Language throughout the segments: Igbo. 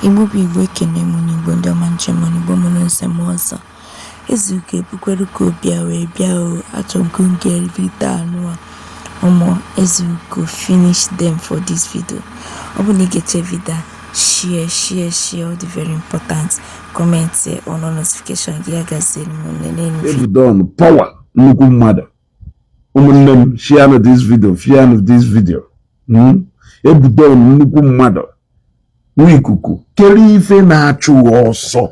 Igbo bụ Igbo ekene mụ n'Igbo ndị ọma njem mụ n'Igbo mụ nsem ọzọ. Ezuka ebukwere ka obi a wee bịa o achọgo ngere video anụ a. Ezuka finish them for this video. Ọ bụ na ị ga-eche video share all the very important comment on notification gị agaziri m nene Don power nnukwu mmadụ. Ụmụnne m share this video. Ebudon nnukwu mmadụ. Nwaikuku keri ife na-achụ ọsọ.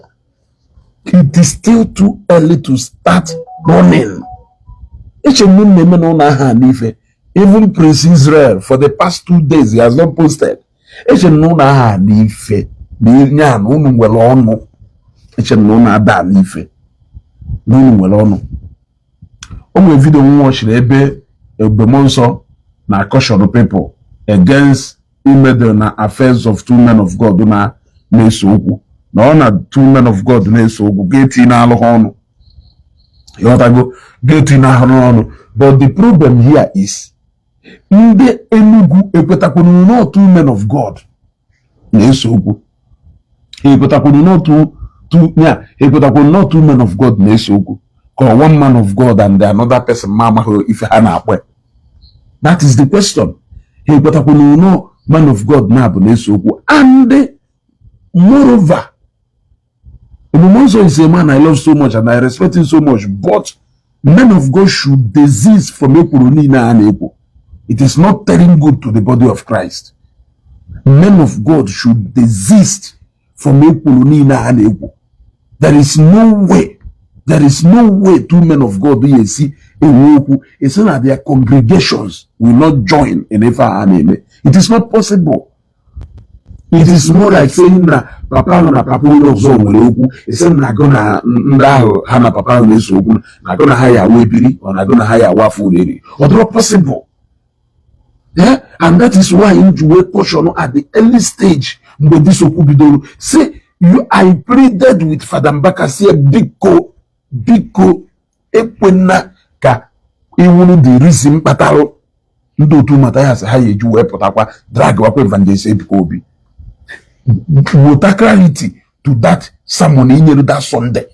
It is still too early to start running. Even Prince Israel for the past 2 days he has not posted. Video watch ebe Monso na caution people against imede na affairs of 2 men of God na na-eso okwu na ọ na 2 men of God na-eso okwu geti na alụ ọnụ yotago geti na ọnụ. But the problem here is ndị Enugu ekwetakwunu na 2 men of God na-eso okwu ekwetakwunu na 2 men of God na-eso okwu ka 1 man of God and another person ma amaghị ife ha na-akwe. That is the question. Ekwetakwunu na man of God na bụ na-eso okwu. And moreover, Monso is a man I love so much and I respect him so much, but men of God should desist from ekwuruni na ekwu. It is not telling good to the body of Christ. Men of God should desist from ekwuruni na ekwu. There is no way 2 men of God will see a woku. It's not that their congregations will not join in Efa Aneme. It is not possible. It is more like saying that Papa na Papa will zoku. It's not gonna hana Papa will zoku. Not gonna hire Webiri or not gonna hire Wafu. Or not possible. Yeah, and that is why you wait portion at the early stage. But this will say I pleaded with Father Mbaka say Biko ekwena ka iwunu the reason pataro ndo otu Matthias ha yeju weputakwa drag wakwa evangelist Biko obi wota clarity to that sermon in that Sunday.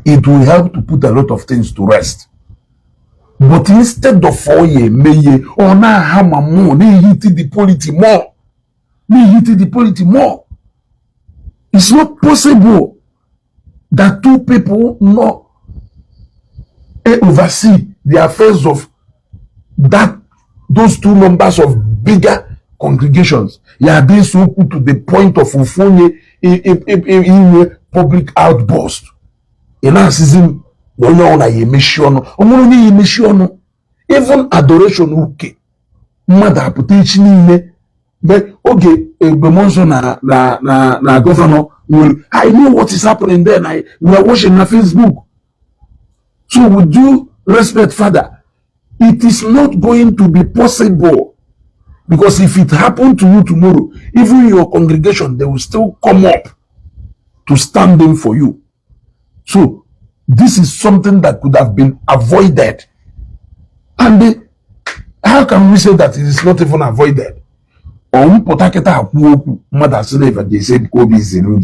It will help to put a lot of things to rest. But instead of 4 years, meye or na hammer more, they hit the polity more. It's not possible that 2 people not oversee the affairs of those 2 members of bigger congregations. Yeah, they so put to the point of in a public outburst. In our season, even adoration okay. Mother potentially but okay, Bemonso na governor will I know what is happening there. We are watching on Facebook. So with due respect, Father, it is not going to be possible. Because if it happened to you tomorrow, even your congregation, they will still come up to stand in for you. So this is something that could have been avoided. And how can we say that it is not even avoided? Potaketa mother slave they said Kobe is in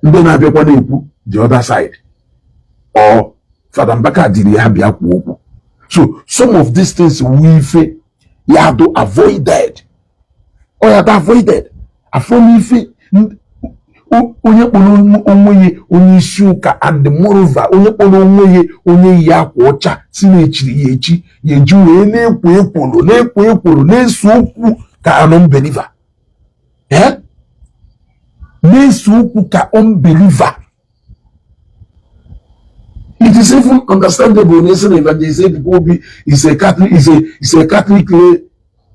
the other side. Or Father Mbaka did so some of these things we have to avoid that. Or you have to avoid that. And moreover, onye ya wacha sinechiri yechi yeju na-ekwu ka unbeliever. Eh? Ka unbeliever. It is even understandable. Is a Catholic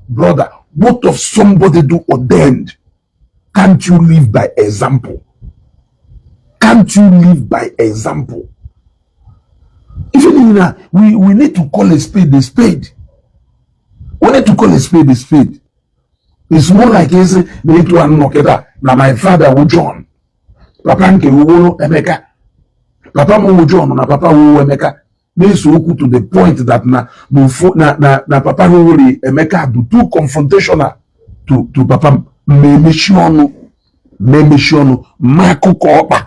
brother. What of somebody do ordained? Can't you live by example? Can't you live by example? Even in that, we need to call a spade a spade. We need to call a spade a spade. It's more like now my father will John. Papa nke wo Emeka. Papa mo John na papa wo Emeka. To the point that na papa wo Emeka do too confrontational to papa me memeshonu makuko ọkpa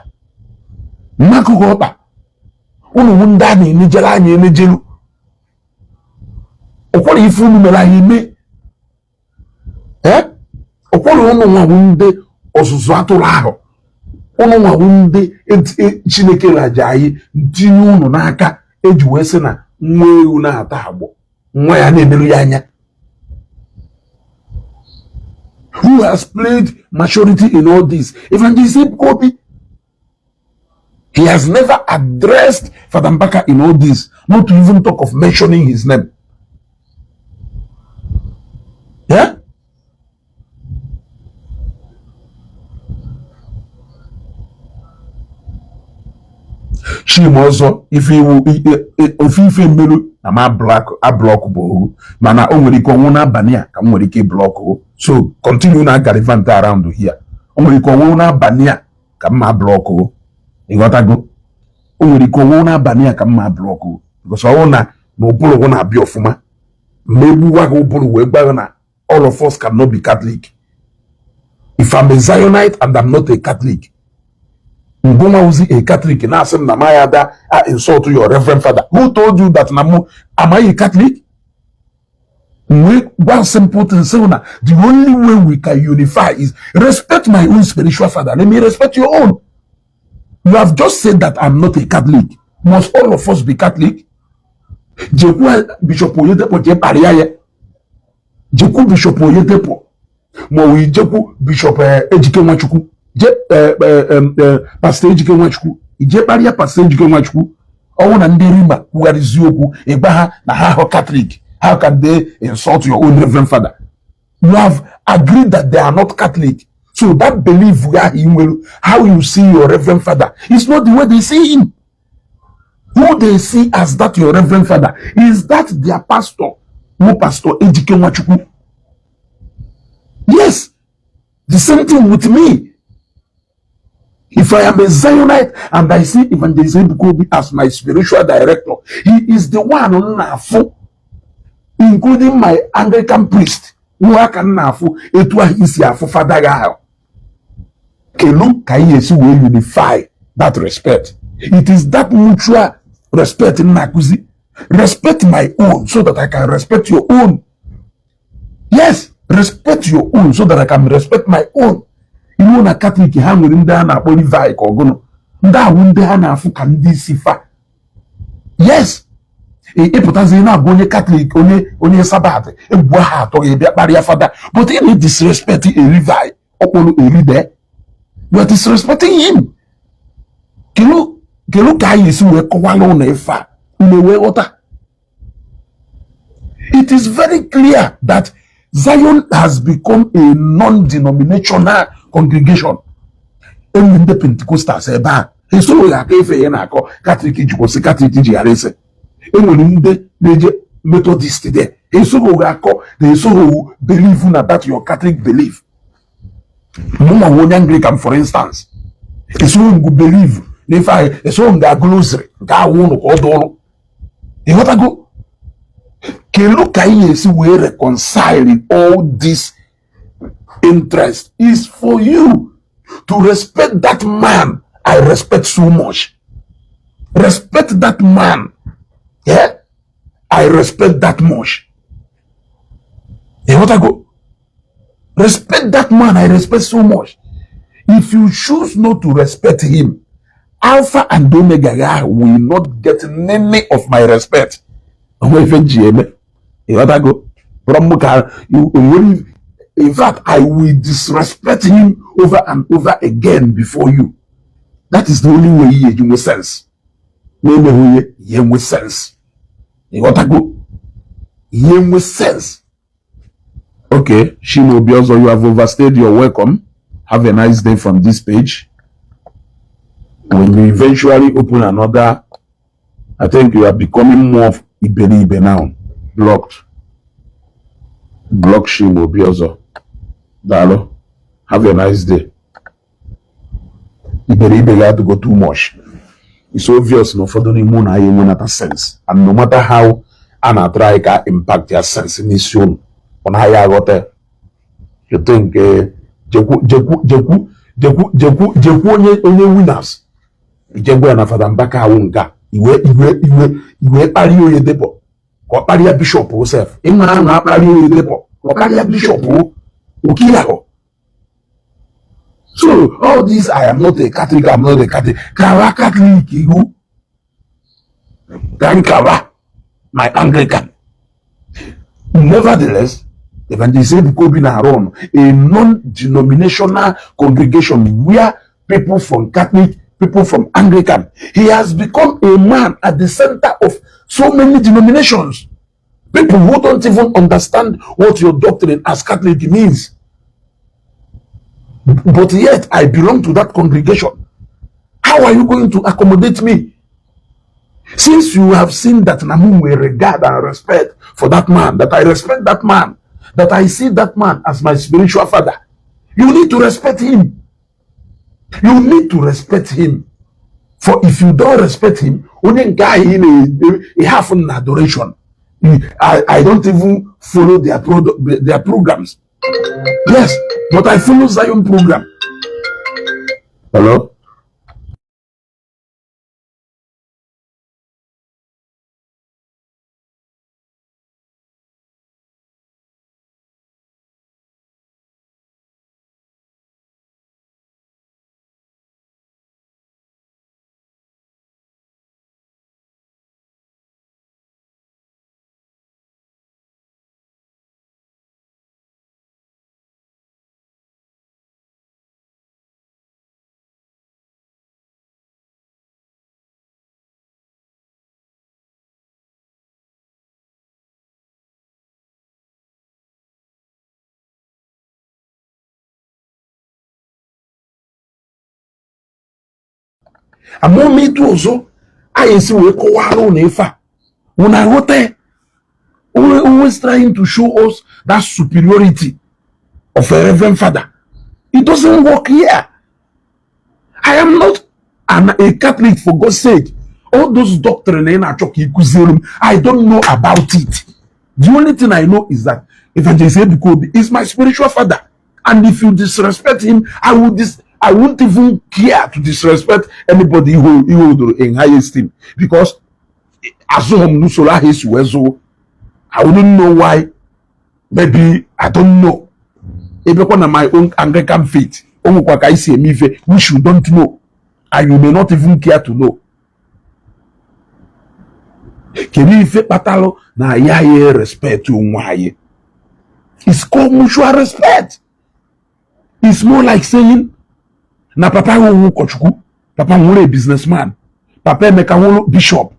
unu ndị a na-enejere anyị enejelu ụkwara ife unu mere anyị eme ụkwara unu nwawu ndị ọzụzụ atụrụ ahụ unu nwawu ndị Chineke raja anyị tinye unu n'aka eji wee sị na nwa ewu na-ata agbụ nwa ya na-emerụ ya anya. Who has played maturity in all this? Evangelist Kobi. He has never addressed Father Mbaka in all this, not to even talk of mentioning his name. Yeah? She also, if you melu na ma block bo mana o nwere ike onwu na abani a ka m nwere ike block o. So continue na gallivant around here. O nwere ike onwu na abani a ka m ma block o. You got to go. O nwere ike onwu na abani a ka m ma block o. Because ọ na ụbụrụ hụ na abịa ọfụma. Maybe wa go ụbụrụ wee gba na all of us cannot be Catholic. If I'm a Zionite and I'm not a Catholic, Ngoma was a Catholic and ask him Namaya I insult your Reverend Father. Who told you that Namu? Am I a Catholic? One simple thing, the only way we can unify is respect my own spiritual father. Let me respect your own. You have just said that I'm not a Catholic. Must all of us be Catholic? Bishop Oyedepo je pariaye. Jeku Bishop Oyedepo. Mo wi jeku Bishop Ejike Mbaka. Pastor Ejike Mbaka. Ije paria Pastor Ejike Mbaka. Owo na ndị Rima kwugarizi okwu egba ha na ha Catholic. How can they insult your own Reverend Father? You have agreed that they are not Catholic. So that belief how you see your Reverend Father is not the way they see him. Who they see as that your Reverend Father is that their pastor, who Pastor Ejike Mbaka. Yes, the same thing with me. If I am a Zionite and I see Evangelist Kobi as my spiritual director, he is the one who including my Anglican priest, who I can nafu etwa isi afu father ga. Kelu kayesi will unify that respect. It is that mutual respect in Nakuzi. Respect my own so that I can respect your own. Yes, respect your own so that I can respect my own. You know na Catholic ha nwere ndị a na-akpọ Levi ka ọgụnụ. Ndị ahụ ndị ha na-afụ ka ndị sifa. Yes. Ịpụtazi na-abụ onye Catholic onye Sabbath egwu ha atọ ga-ebịa kparịa fada. But if you disrespect a Levi ọkpọrọ a leader, you are disrespecting him. Kelu ka anyị esi wee kọwala ụlọ ife a wee ghọta. It is very clear that Zion has become a non-denominational congregation. Even the Pentecostals ebe a esoro ya aka ife ya na-akọ Catholic jikwosi Catholic ji ghara ise. Enwere ndị na-eje Methodist there. Esoro ya akọ na esoro believe na that your Catholic belief. Mụnwa onye Anglican for instance. Esoro ngu believe na ife ahụ esoro nga glosary nke ahụ ụlọ ka ọ dị ọrụ. Ịghọtago? Kelu ka ihe esi wee reconcile all this interest is for you to respect that man I respect so much. Respect that man. Yeah? I respect that much. You want to go? Respect that man I respect so much. If you choose not to respect him, Alpha and Omega will not get any of my respect. You want to go? In fact, I will disrespect him over and over again before you. That is the only way you make sense. You make sense. You want to go? You make sense. Okay, Shino Biozo, you have overstayed your welcome. Have a nice day from this page. When you eventually open another, I think you are becoming more of Iberibe now. Blocked. Block Shimo Biozo. Dalo. Have a nice day. Iberibe had to go too much. It's obvious no for the moon I even at a sense. And no matter how Anna try to impact your sense in this on how I got there. You think Jeku jekwu onye winners ijegwe na Fada Mbaka awụ nga iwe kparịa onye depọ ka ọ kparịa bishọp Joseph ịmara na akparịa onye depọ ka ọ kparịa bishọp Okiyahọ. So all this, I am not a Catholic, I'm not a Catholic. Kawa Catholic, you can kawa my Anglican. Nevertheless, Evangelist Kobi na run a non-denominational congregation where people from Catholic, people from Anglican. He has become a man at the center of so many denominations. People who don't even understand what your doctrine as Catholic means. But yet I belong to that congregation. How are you going to accommodate me? Since you have seen that Namu will regard and respect for that man, that I respect that man, that I see that man as my spiritual father, you need to respect him. You need to respect him. For if you don't respect him, only guy in a half an adoration. I don't even follow their programs. Yes, but I follow Zion program. Hello? Among me too also, I see we kowa na ifa. When I wrote, always trying to show us that superiority of a Reverend Father. It doesn't work here. I am not a Catholic, for God's sake. All those doctrines I don't know about it. The only thing I know is that Evangelist Kobi is my spiritual father. And if you disrespect him, I won't even care to disrespect anybody who hold in high esteem. Because I wouldn't know why. Maybe I don't know. Even on my own Anglican faith, which you don't know, and you may not even care to know. Can you fit batalo na yaye respect to mwaye? It's called mutual respect. It's more like saying na papa wo kochuku, papa wo a businessman, papa meka wo bishop.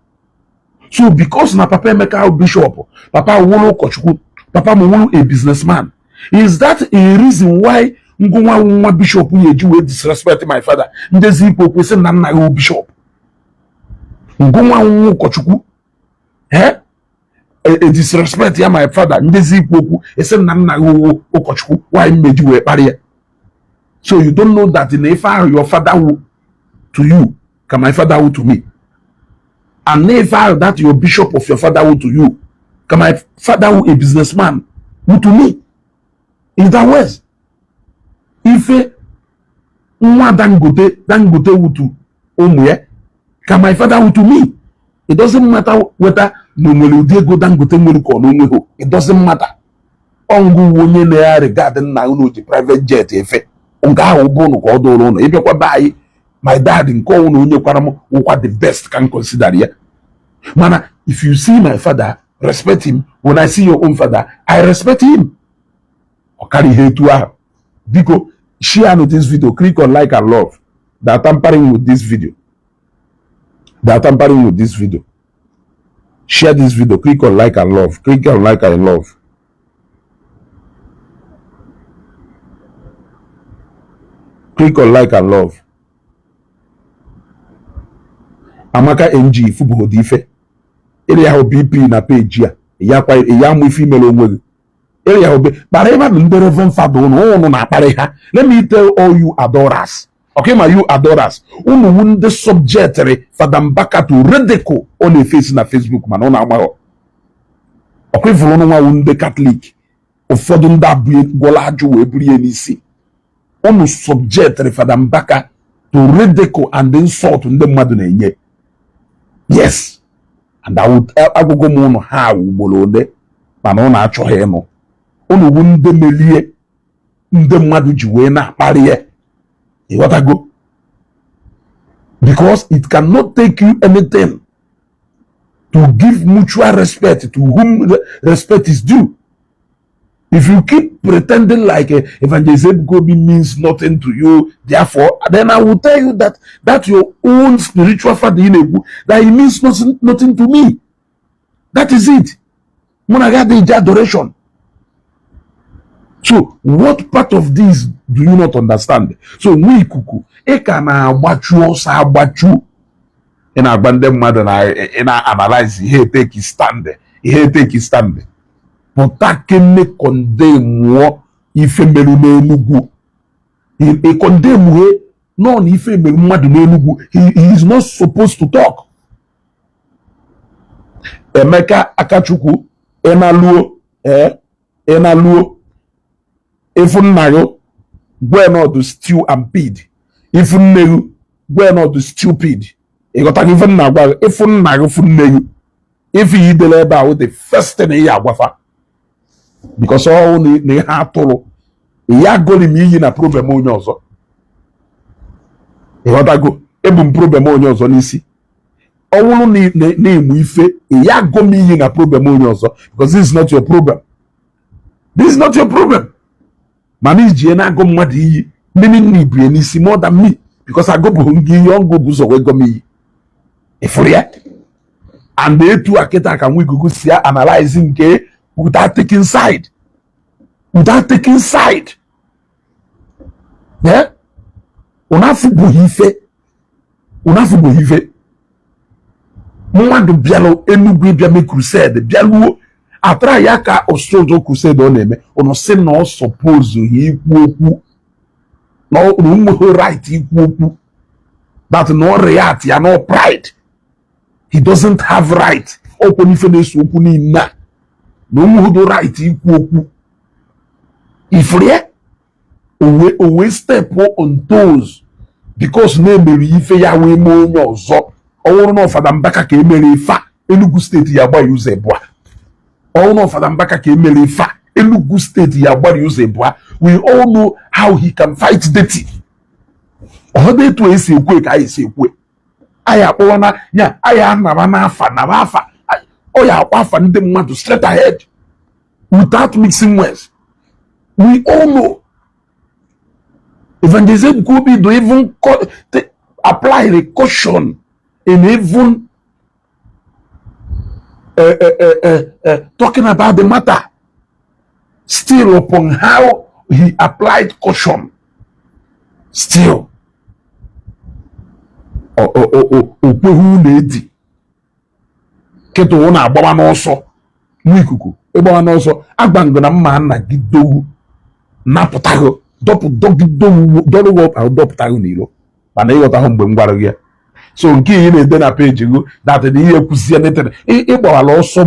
So because na papa meka bishop, papa wo kochuku, papa wo a businessman. Is that a reason why Nwa bishop will disrespect my father? Ndezi ipo say na nna wo bishop. Nwa wo kochuku a disrespect ya my father. Ndezi ipo say na nna wo kochuku. Why made you a barrier? So you don't know that in Ifa your father will to you, can my father will to me. And Ifa that your bishop of your father will to you, can my father will a businessman will to me. Is that worse? If nwa dangote will to omwe, can my father will to me? It doesn't matter whether no go dangote ko no. It doesn't matter. Ongu wonye na regard na uno the private jet efe. My dad in what the best can consider here. Mana, if you see my father, respect him. When I see your own father, I respect him. Carry here to her. Because share this video, click on like and love. They are tampering with this video. They are tampering with this video. Share this video, click on like and love. Click on like and love. Click on like and love. Amaka NG football dife. Area ho BP na page ya. Ya kwa ya mu female onwe. Area ho be. But even the Reverend Father no na pare ha. Let me tell all you adorers. Okay, my you adorers. Unu wunde subject Fada Mbaka to ridicule on the face na Facebook man ona amaho. Okay, for no wunde Catholic. Ụfọdụ ndị abụọ gwọla ajụ wee buru ya n'isi. unu subject Father Mbaka to ridicule and insult ndị mmadụ na-enye. Yes, and I would agụgụ m unu ha ugboro ole mana unu achọghị ịnụ. Unu bụ ndị melie ndị mmadụ ji wee na-akparị ya. Ịghọtago? Because it cannot take you anything to give mutual respect to whom respect is due. If you keep pretending like Evangelist Gobi means nothing to you, therefore, then I will tell you that your own spiritual father that he means nothing to me. That is it. Monagadi adoration. So, what part of this do you not understand? So, Nwaikuku, ekana abachu osa abachu. In abandon mother in analyze, he take his stand. He take his stand. But that can make condemn what if a melugu. He condemn way, no, if a melugu, he is not supposed to talk. Emeka Akachuku, Enaluo, Enaluo. If nayo, we're not the stew and pid. If nayo, we're not the stupid. You got to even now. If nayo, if he did about the first thing he wafa, because all the have to, ya go to me in a problem on yours. You got to go. Ebum problem on yours on isi. All name we fe, ya go me in a problem on yours because this is not your problem. This is not your problem. Mami Jena go madi meaning me brain is more than me because I go bungi young go buzo we go me. If and they two aketa can we go see analyzing ke without taking side. Without taking side. Yeah? Unafu buhife. Mwando bialo enugwe biame crusade bialo atra yaka ostrojo crusade oneme ono se no suppose he ikwu no right ikwu that no react ya no pride. He doesn't have right. Open ifenes okwu ni na no do right ikwu ifre owe step on toes because na emeri ife ya we mo onye ozo ọwụrụ na Father Mbaka ka emere ifa Enugu State ya gba use ebua. All know Father Mbaka ka emere ifa Enugu State ya gba use ebua. We all know how he can fight dirty. Ode to esi ekwe ka esi ekwe. Aya akpọwa na nya aya na afa. Oya akwa afa ndị mmadụ straight ahead without mixing words. We all know Evangelist Gobi do even apply a caution in even talking about the matter, still upon how he applied caution. Still, okwehu lady. Keto ona agbawa n'ọsọ Nwaikuku egbawa n'ọsọ agbango na mma na gidowu napụtago dogidowu dọpụtago n'iro mana ịghọtaghị mgbe m gwara gị. So nke ị na-ede na page go that the ihe kwuzie netere ịgbawala ọsọ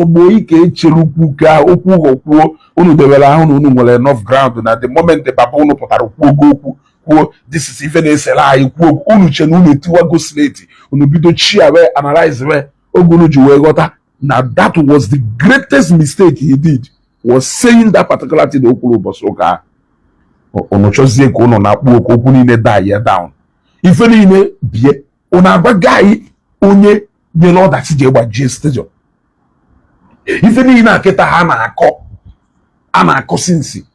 gboo ike echere ukwu ka okwu okwuo unu debere ahụ na unu nwere enough ground na the moment the baba unu pụtara okwu kwuo this is even esela anyị kwuo unu che na unu etiwago slate unu bido chia wee analyze wee oge unu ji wee ghọta na that was the greatest mistake he did was saying that particular thing okwuru ụbọchị ụka unu chọzie ka unu na-akpụ okwu niile die down. Ife niile bie unu agwa guy onye nyere ọdachi ji gbajie stadium. Ife niile akịta ha na-akọ sinsi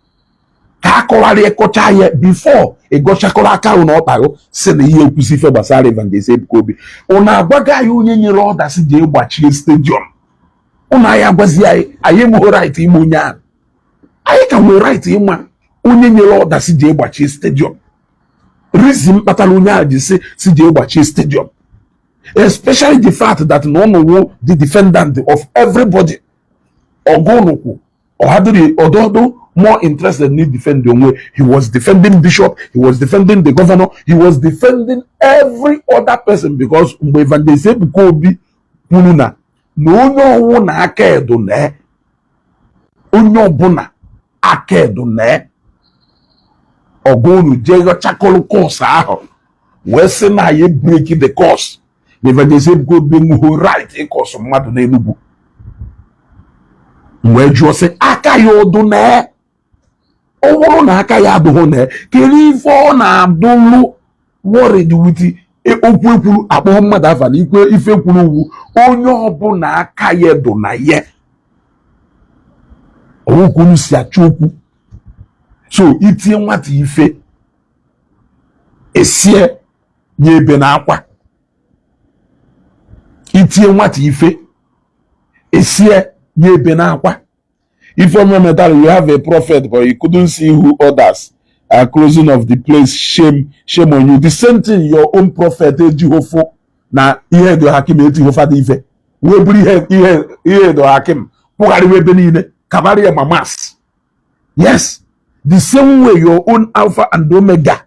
ka akọrarị ekọcha ya before ịgọchakọrọ aka unu ọkpago si na ihe ekwusi ife gbasara Evangelist Gobi. Unu agwa guy onye nyere ọdachi ji gbachie stadium. Unu anyị agwazi anyị enweghị right ime onye ahụ. Anyị ka nwere right ịma onye nyere ọdachi ji gbachie stadium. Reason kpatara onye ahụ ji si ji gbachie stadium, especially the fact that no one the defendant of everybody ogonukwu ohadiri ododo more interested in defending onwe. He was defending bishop, he was defending the governor, he was defending every other person because mgbe Evangelist Gobi kwuru na onye ọwụ na aka edo na onye ọbụla aka edo na ogonu jego chakolo course aho we say na ye break the course never dey say go be mu right e course mmadu na Enugu we jo say aka ya odu na o woro na aka ya do na kiri ifo na adulu worried with okwu ekwuru akpọ mmadu afa na ikwe ife kwuru wu onye ọbụla aka ya do na ye okwu si achokwu so itie nwata ife esie nye ebe na akwa itie nwata ife esie nye ebe na akwa if from your metal you have a prophet but you couldn't see who others are closing of the place, shame on you. The same thing your own prophet Jehovah na ihe do hakim eti Jehovah di ife we buri ihe do hakim pugari we benine kabari mamas. Yes, the same way your own Alpha and Omega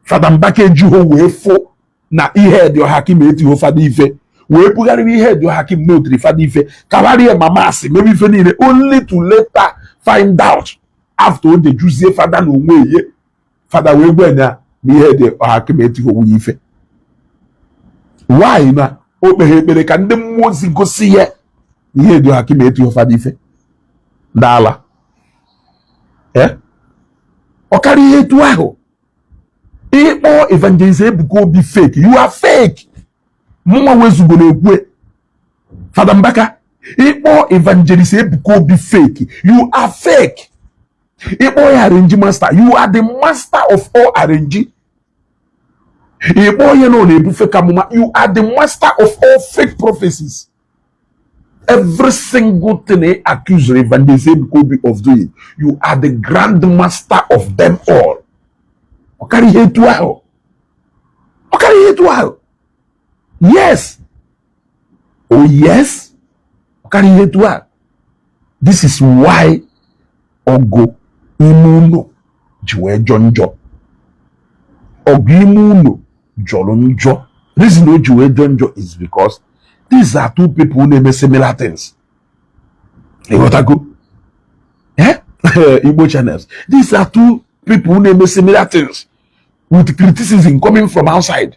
Father Mbaka Jehovah we fo na ihe do hakim eti Jehovah di ife we pugari ihe do hakim no tri Father ife kabari mamas maybe ife ni only to later find out after the Jews say Father no way Father we go na me hear the hakimeti go ife why na o kpere ka ndị mmụọ gosi ya ihe dị hakimeti of Father ife dala o kari ihe tu ahụ ikpo evangelist ebuko be fake, you are fake mụnwa wezugo na ekwe Father Mbaka ikpo evangelist ebuko be fake, you are fake. Ipo arrange master, you are the master of all arrange. Ipo no nebu fake amuma, you are the master of all fake prophecies. Every single thing they accuse Rev Kobe of doing, you are the grand master of them all. Okari hetu aho. Okari hetu aho. Yes. Oh yes. Okari hetu aho. This is why Ogo imuno jiwe jonjo ogo imuno jolonjo. Reason why jiwe jonjo is because these are two people who name similar things. You got to go? Igbo channels. These are two people who name similar things with criticism coming from outside.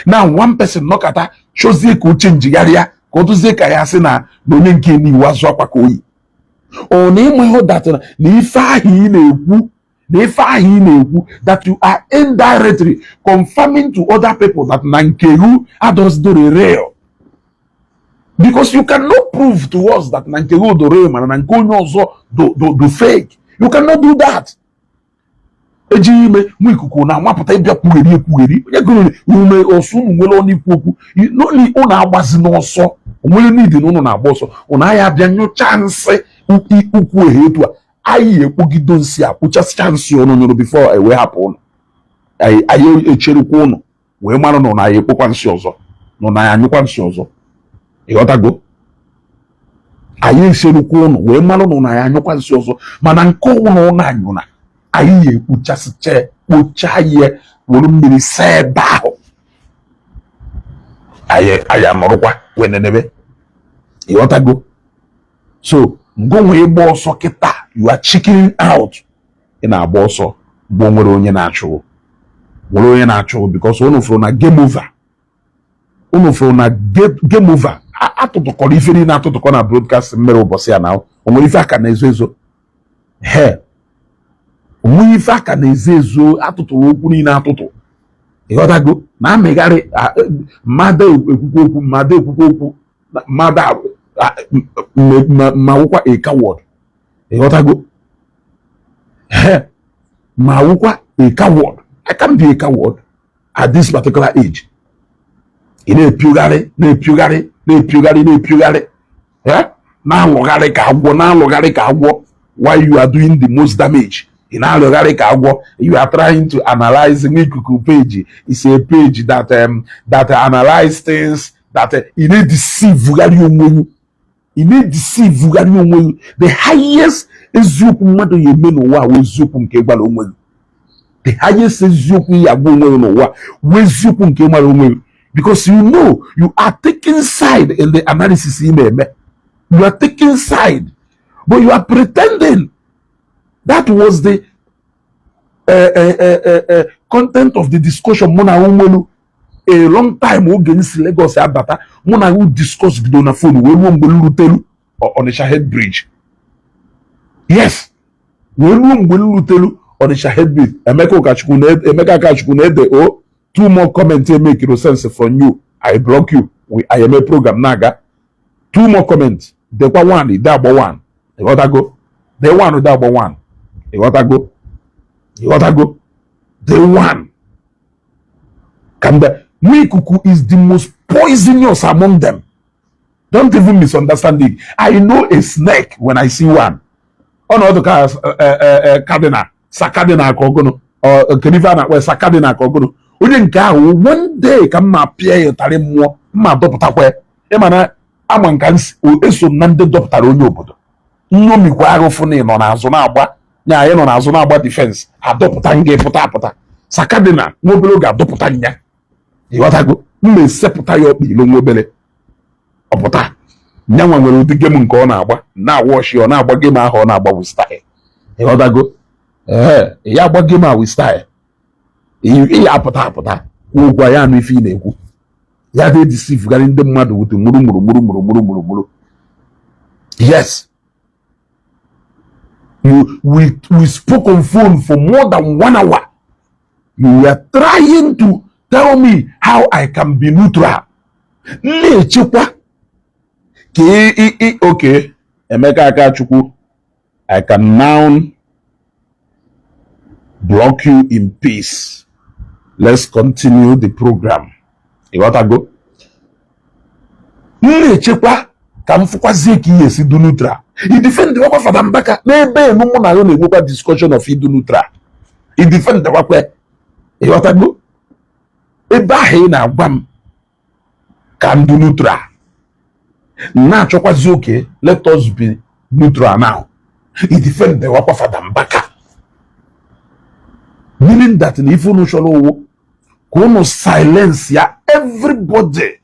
Now one person knock at her shows the coach change area go to the kayasina no nke ni wazo kwa koyi. Or name that that you are indirectly confirming to other people that Nankeru does do the real. Because you cannot prove to us that Nankeru do real and Nankeru also do fake. You cannot do that. Ejike Nwaikuku na nwapụta ịbịa kwugheri ume osu nwere oni kwuokwu no ni una agbazi n'ọsọ onwere need n'ụnụ na-agba ọsọ ụna ya abịa nyocha nsị ukwu ehetu a ayi ekpogido nsi akwụchasị chance ọnụ nyụrụ before ewe hapụ ụnụ ayi echerukwa ụnụ wee mara na ayi ekpokwa nsi ọzọ na ya anyụkwa nsi ọzọ ịghọtago ayi echerukwa ụnụ wee mara na ya anyụkwa nsi ọzọ mana nke ụnụ na anyụna ayi ekpuchasị kpocha ihe were mmiri sebe ahụ ayi anọrụkwa wenenebe ịghọtago. So go nwee gba ọsọ kịta you are checking out ị na-agba ọsọ mgbe nwere onye na-achụ because unu fụrụ na game over atụtụkọrọ ife niile atụtụkọ na broadcast mere ụbọchị ya na onwere ife aka na-ezo ezo onwere ife aka na-ezo ezo atụtụrụ okwu niile atụtụ ịghọtago na amịgharị mmadụ ekwukwe okwu mmadụ ma wụkwa a coward ịghọtago ma wụkwa a coward. I can't be a coward at this particular age. Na-epiogharị na-alụgharị ka agwọ while you are doing the most damage. Na-alụgharị ka agwọ, you are trying to analyze. Nwaikuku page is a page that analyze things that deceive onwe you. The highest eziokwu mmadụ ya eme n'ụwa wee eziokwu nke gbara onwe gị. The highest eziokwu ya agwa onwe gị n'ụwa wee eziokwu nke gbara onwe gị. Because you know you are taking side in the analysis ị na-eme. You are taking side, but you are pretending that was the content of the discussion mụ na nwelu a long time oge nsi Lagos abata mụ na discuss bido na phone wee ruo mgbe nrutelu Onitsha head bridge. Yes, wee ruo mgbe nrutelu Onitsha head bridge. Emeka Akachukwu na-ede 2 more comments make no sense from you. I block you. I am a program naga. 2 more comments. Dekwa one, ide agba one. You got to go. The one ide agba one. You got to go. You got to go. The one. Nwaikuku is the most poisonous among them. Don't even misunderstand it. I know a snake when I see one. On other cars, cardinal, Sakadina Kogono, or Kenivana, where Sakadina Kogono. One day come appear tari mo ma dopta kwe emana amankans o eso nande dopta onye obodo nnomi kwa arofuni no na azu na agba nya ye no na azu na agba defense adopta nge pụta Sakadina nwobele ga adopta nya iwatago mme sepụta ya okpi lo nwobele opụta nya nwa nwere ụdị game nke ọ na-agba na wash ọ na-agba game ahụ ọ na-agba with style iwatago ya agba game ahụ with style ihe apụta ụgwa ya anụ ife ị na-ekwu ya dị deceive gari ndị mmadụ wute mụrụ. Yes, we spoke on phone for more than 1 hour. You were trying to tell me how I can be neutral. Na-echekwa ka okay, Emeka Akachukwu, I can now block you in peace. Let's continue the program. You got to go? Na-echekwa ka m fụkwazie ka ihe si du neutral. He defend the work of Nwabe Mbaka. N'ebe no mụ na ya na-egwekwa discussion of idu neutral. He defend the work. You got to go? Ebe ahụ ị na-agwa m ka m du neutral. Na-achọkwazi okay, let us be neutral now. He defend the work of Nwabe Mbaka. Meaning that if you no kono silence ya everybody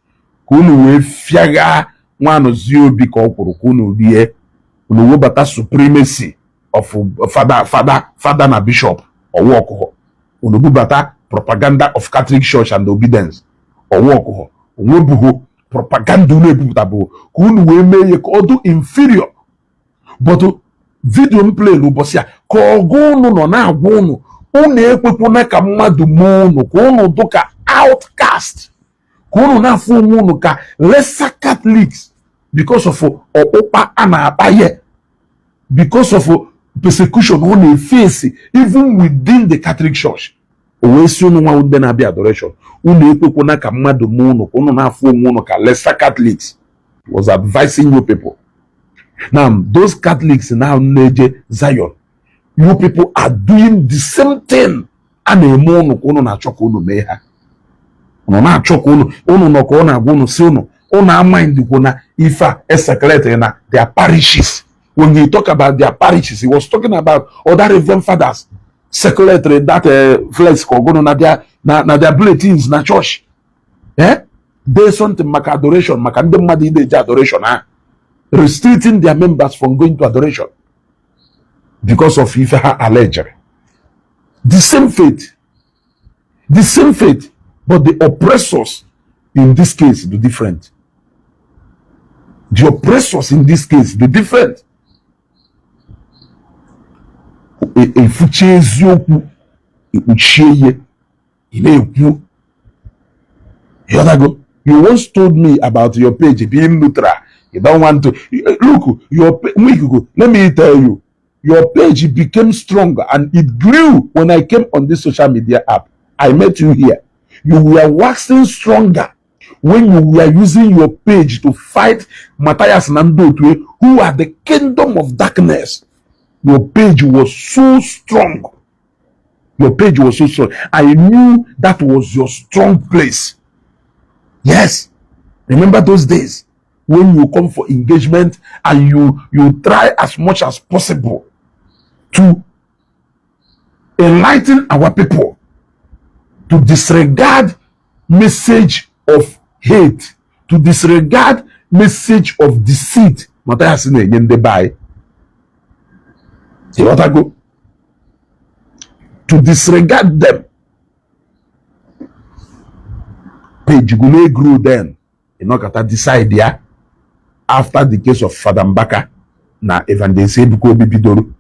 kono we fiaga nwano ziobi ka okwuru kono rie kono we bata supremacy of father na bishop or work ho kono bata propaganda of Catholic Church and obedience or work ho onwe buho propaganda no ebutabo kono we meye ko do inferior but video play no bosia ko ogunu no na agwunu unu ekwekwana ka mmadụ mee unu ka unu dụka outcast ka unu na-afụ onwe unu ka lesser Catholics because of ọkpụkpa a na-akpa ye because of persecution ọ na-efesi even within the Catholic Church o wee si unu nwa ndị na-abịa adoration unu ekwekwana ka mmadụ mee unu ka unu na-afụ onwe unu ka lesser Catholics. Was advising you people. Now those Catholics now na-eje Zion, you people are doing the same thing. And a mono kono na chokono meha. No na chokono, ono no kona gono sono, ona mind kona ifa secretary na their parishes. When he talk about their parishes, he was talking about other reverend fathers, secretary that flex kogono na their bulletins na church. There's something maka adoration, maka ndemadi de adoration, restricting their members from going to adoration. Because of Ifa alleged. The same faith, but the oppressors in this case do different. The oppressors in this case do different. You once told me about your page being neutral. You don't want to look let me tell you. Your page became stronger and it grew when I came on this social media app. I met you here. You were waxing stronger when you were using your page to fight Matthias Nandotwe, who are the kingdom of darkness. Your page was so strong. Your page was so strong. I knew that was your strong place. Yes. Remember those days when you come for engagement and you try as much as possible to enlighten our people, to disregard message of hate, to disregard message of deceit. Matthias to to disregard them. Page Gune grew then. You know, got decide there after the case of Father Mbaka. Na Evangelist Ebuka Bidoro.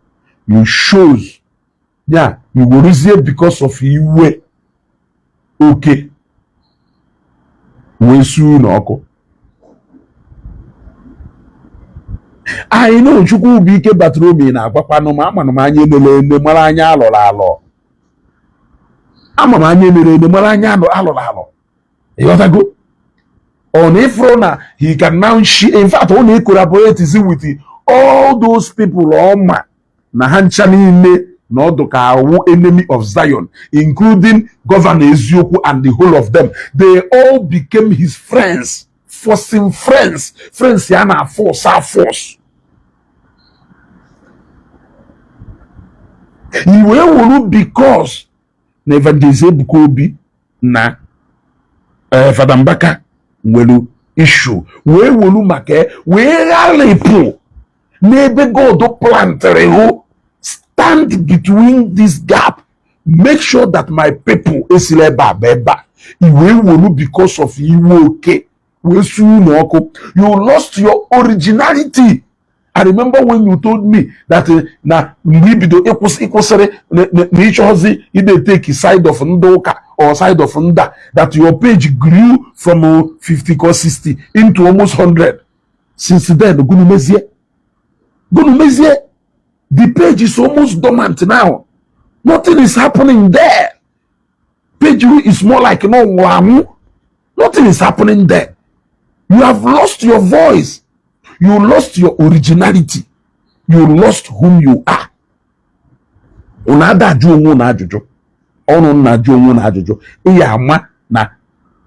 You shows, yeah, you will receive because of you. Okay. We soon oko. I know Chukwu bụ ike batara obi na agwakwanụ m ama m anya emere ene mara anya alọrọ alọ. Ama m anya emere ene mara anya alọrọ alọ. Ịghọtago? Ọ na-efuru na he can now in fact ọ na-collaborate with all those people ọma na ha ncha niile na ọdụ ka awụ enemy of Zion, including Governor Eziokwu and the whole of them. They all became his friends, forcing friends ya na force. Iwe wuru because na Evangelist Ebuka Obi na Father Mbaka nwere issue. Wee wuru maka wee ghalịpụ n'ebe God planted who stand between this gap. Make sure that my people esile baba. Iwe wuru because of iwe okay. We soon you lost your originality. I remember when you told me that na mbibido ekwusere n'ichozi ide take side of Ndoka or side of Nda, that your page grew from 50 or 60 into almost 100. Since then, Gunumezie, the page is almost dormant now. Nothing is happening there. Page is more like no wamu. Nothing is happening there. You have lost your voice. You lost your originality. You lost whom you are. Unada jumu na ajuju. Onu na jumu na ajuju. Iya ama na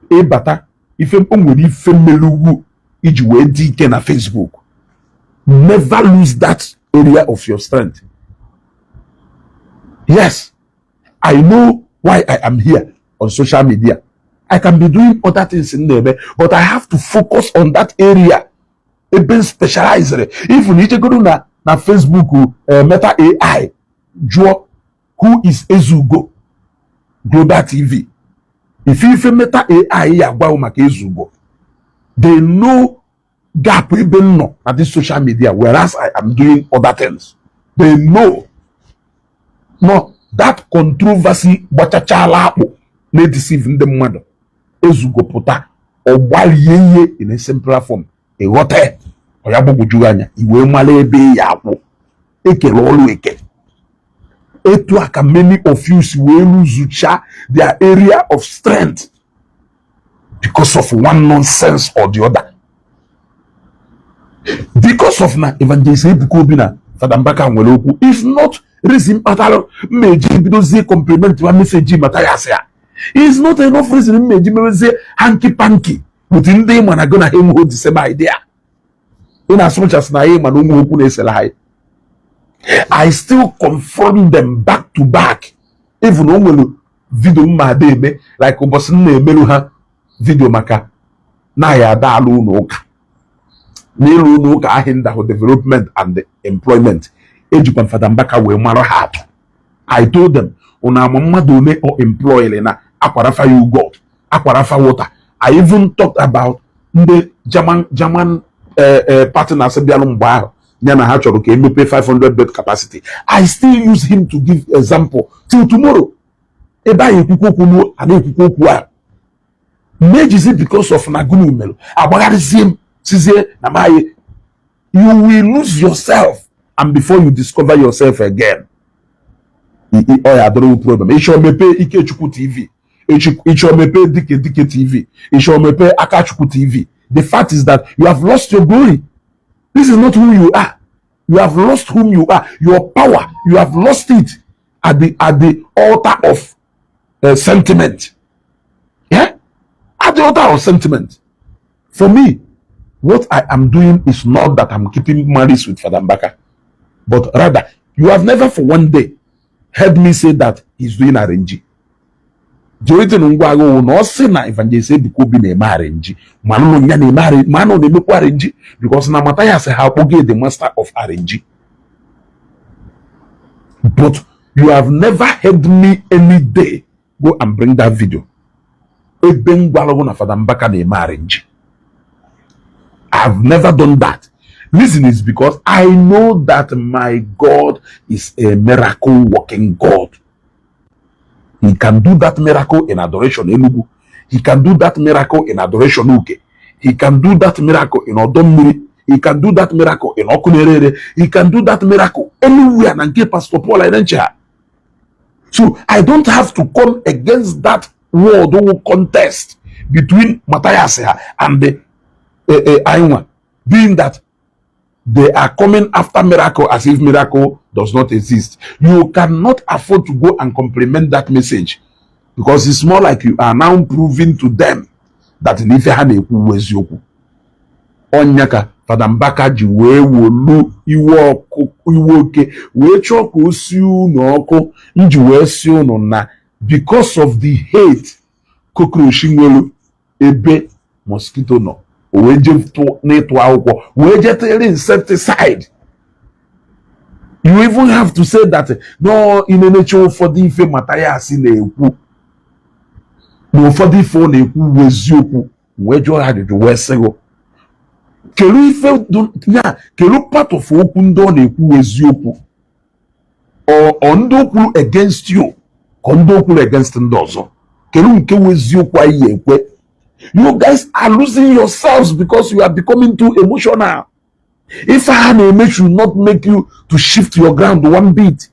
ebata ife onwere ife melugu iji wee dị ike na Facebook. Never lose that area of your strength. Yes, I know why I am here on social media. I can be doing other things in there, but I have to focus on that area. Even specialized. If you need to go to na Facebook, Meta AI, Joe, who is Ezugo, Global TV. If you Meta AI, Ezugo, they know gap even no at this social media, whereas I am doing other things. They know. No, that controversy, bachachala, may deceive them mother. Ezugo puta, or while ye in a simpler form. Ewote oyabo bujuganya iwe male ebe yawo ekele olu eke etu aka many of you we lose their area of strength because of one nonsense or the other, because of na Evangelist Ebuka Obi na Father Mbaka nwere okwu. If not reason patalo meji bidozie compliment wa message matayase ya, is not enough reason meji meweze hanky panky with ndị man are gonna him hold the same idea. In as much as I still confront them back to back. Even when video mademe like Obosin Meluha video maka na ya dalu noka. Nelu noka ahinda for development and employment. Ejike Father Mbaka we maro hard. I told them una mama done or employ na akwarafa you God, akwarafa water. I even talked about the German partners Nyana Hachoro can pay 500 bed capacity. I still use him to give example till tomorrow. Eba yekukokuno ane kukokuwa. Maybe because of Nagunu Melo. Abagarizim size namaye. You will lose yourself, and before you discover yourself again. Oya don't problem. Isho mepe Ikechukwu TV. Isho mepe Dike TV. Isho mepe Akachukwu TV. The fact is that you have lost your glory. This is not who you are. You have lost whom you are. Your power, you have lost it at the altar of sentiment. Yeah? At the altar of sentiment. For me, what I am doing is not that I'm keeping malice with Father Mbaka, but rather, you have never for one day heard me say that he's doing RNG. Jorite Nwago no say na Evangelist Ebuka Obi na eme RNG. Manu nya na eme manu na emekwa RNG because na Matthias ha oge the master of RNG. But You have never heard me any day go and bring that video. Father Mbaka na marriage. I've never done that. Reason is because I know that my God is a miracle working God. He can do that miracle in adoration Enugu. He can do that miracle in adoration Uke. He can do that miracle in Odomiri. He can do that miracle in Okunerere. He can do that miracle anywhere and give Pastor Paul Idencha. So I don't have to come against that word or contest between Matthias and the Aiwan, being that they are coming after miracle as if miracle does not exist. You cannot afford to go and complement that message, because it's more like you are now proving to them that Onyaka Father Mbaka ji wee wolu iwe oke wee chọọ ka o si unu ọkụ nji wee si unu na because of the hate cockroach nwelu ebe mosquito no o wee je n'ịtụ akwụkwọ wee je tere insecticide. You even have to say that no ineneche ụfọdụ ife Matthias na-ekwu na ụfọdụ ife ọ na-ekwu bụ eziokwu wee jụọ ha ajụjụ wee sịgo kelu ife ya kelu part of okwu ndị ọ na-ekwu eziokwu ọ ndị okwu against you ka ndị okwu against ndị ọzọ kelu nke eziokwu anyị ekwe. You guys are losing yourselves because you are becoming too emotional. If I had should not make you to shift your ground one bit.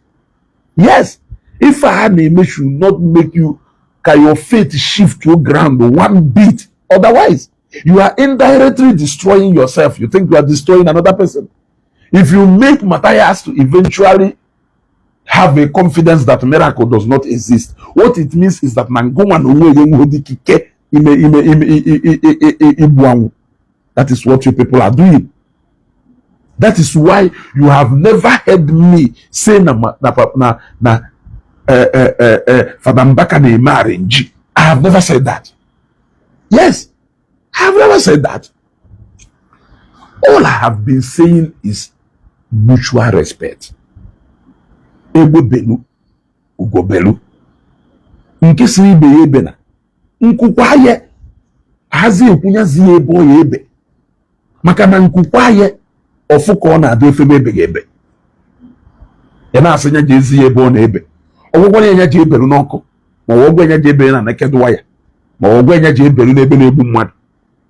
Yes, if I had should not make you can your faith shift your ground one bit. Otherwise, you are indirectly destroying yourself. You think you are destroying another person. If you make Matthias to eventually have a confidence that miracle does not exist, what it means is that that is what you people are doing. That is why you have never heard me say Father Mbaka na marriage. I have never said that. Yes, I have never said that. All I have been saying is mutual respect. Ego belu, ugo belu. Nke si ibe ya ebe na. Nkukwa ye, hazi ekunya zi ebo ya ebe. Maka na nkukwa ye, ofuko ọ na-adị efebe ebe ebe. Ya na-asị nya je ezi ebe ọ na ebe. Ọgwụgwọ na nya je ebelu n'ọkụ, ma ọgwụgwọ nya je ebelu na naked wire, ma ọgwụgwọ nya je ebelu n'ebe na-egbu mmadụ.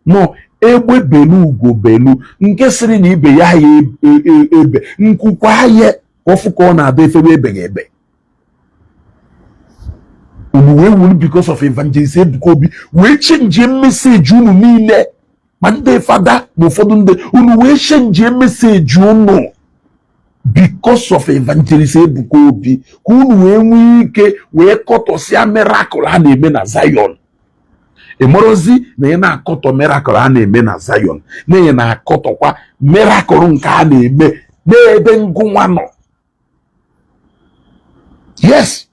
No, egbe belu ugo belu, nke sịrị na ibe ya ebe, nkukwa ye, ofuko ọ na-adị efebe ebe ebe. Because of evangelism, we change a message you mean Monday father no for we change a message you know because of evangelism we cut us a miracle and a na Zion. Emorozi na cut miracle and a na Zion. Na cut miracle nka na eme na ebe ngwano. Yes.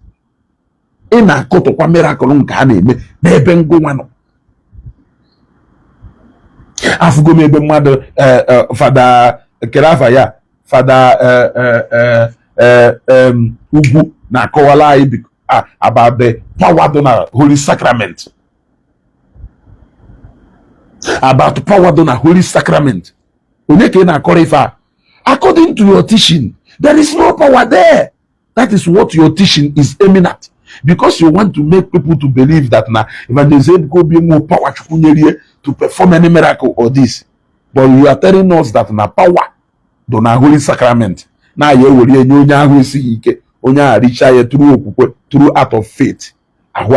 Ina koto kwa miracle nke a na-eme n'ebe ngụnwanụ. Afugo m ebe mmadụ fada kerafa ya fada ugwu na-akọwala anyị about the power done na Holy Sacrament. About power done na Holy Sacrament. Onye ka ị na-akọrọ ife a? According to your teaching, there is no power there. That is what your teaching is aiming at. Because you want to make people to believe that now evangelism could be more power to perform any miracle or this. But you are telling us that na power do na Holy Sacrament. Now you will reach through act of faith. Now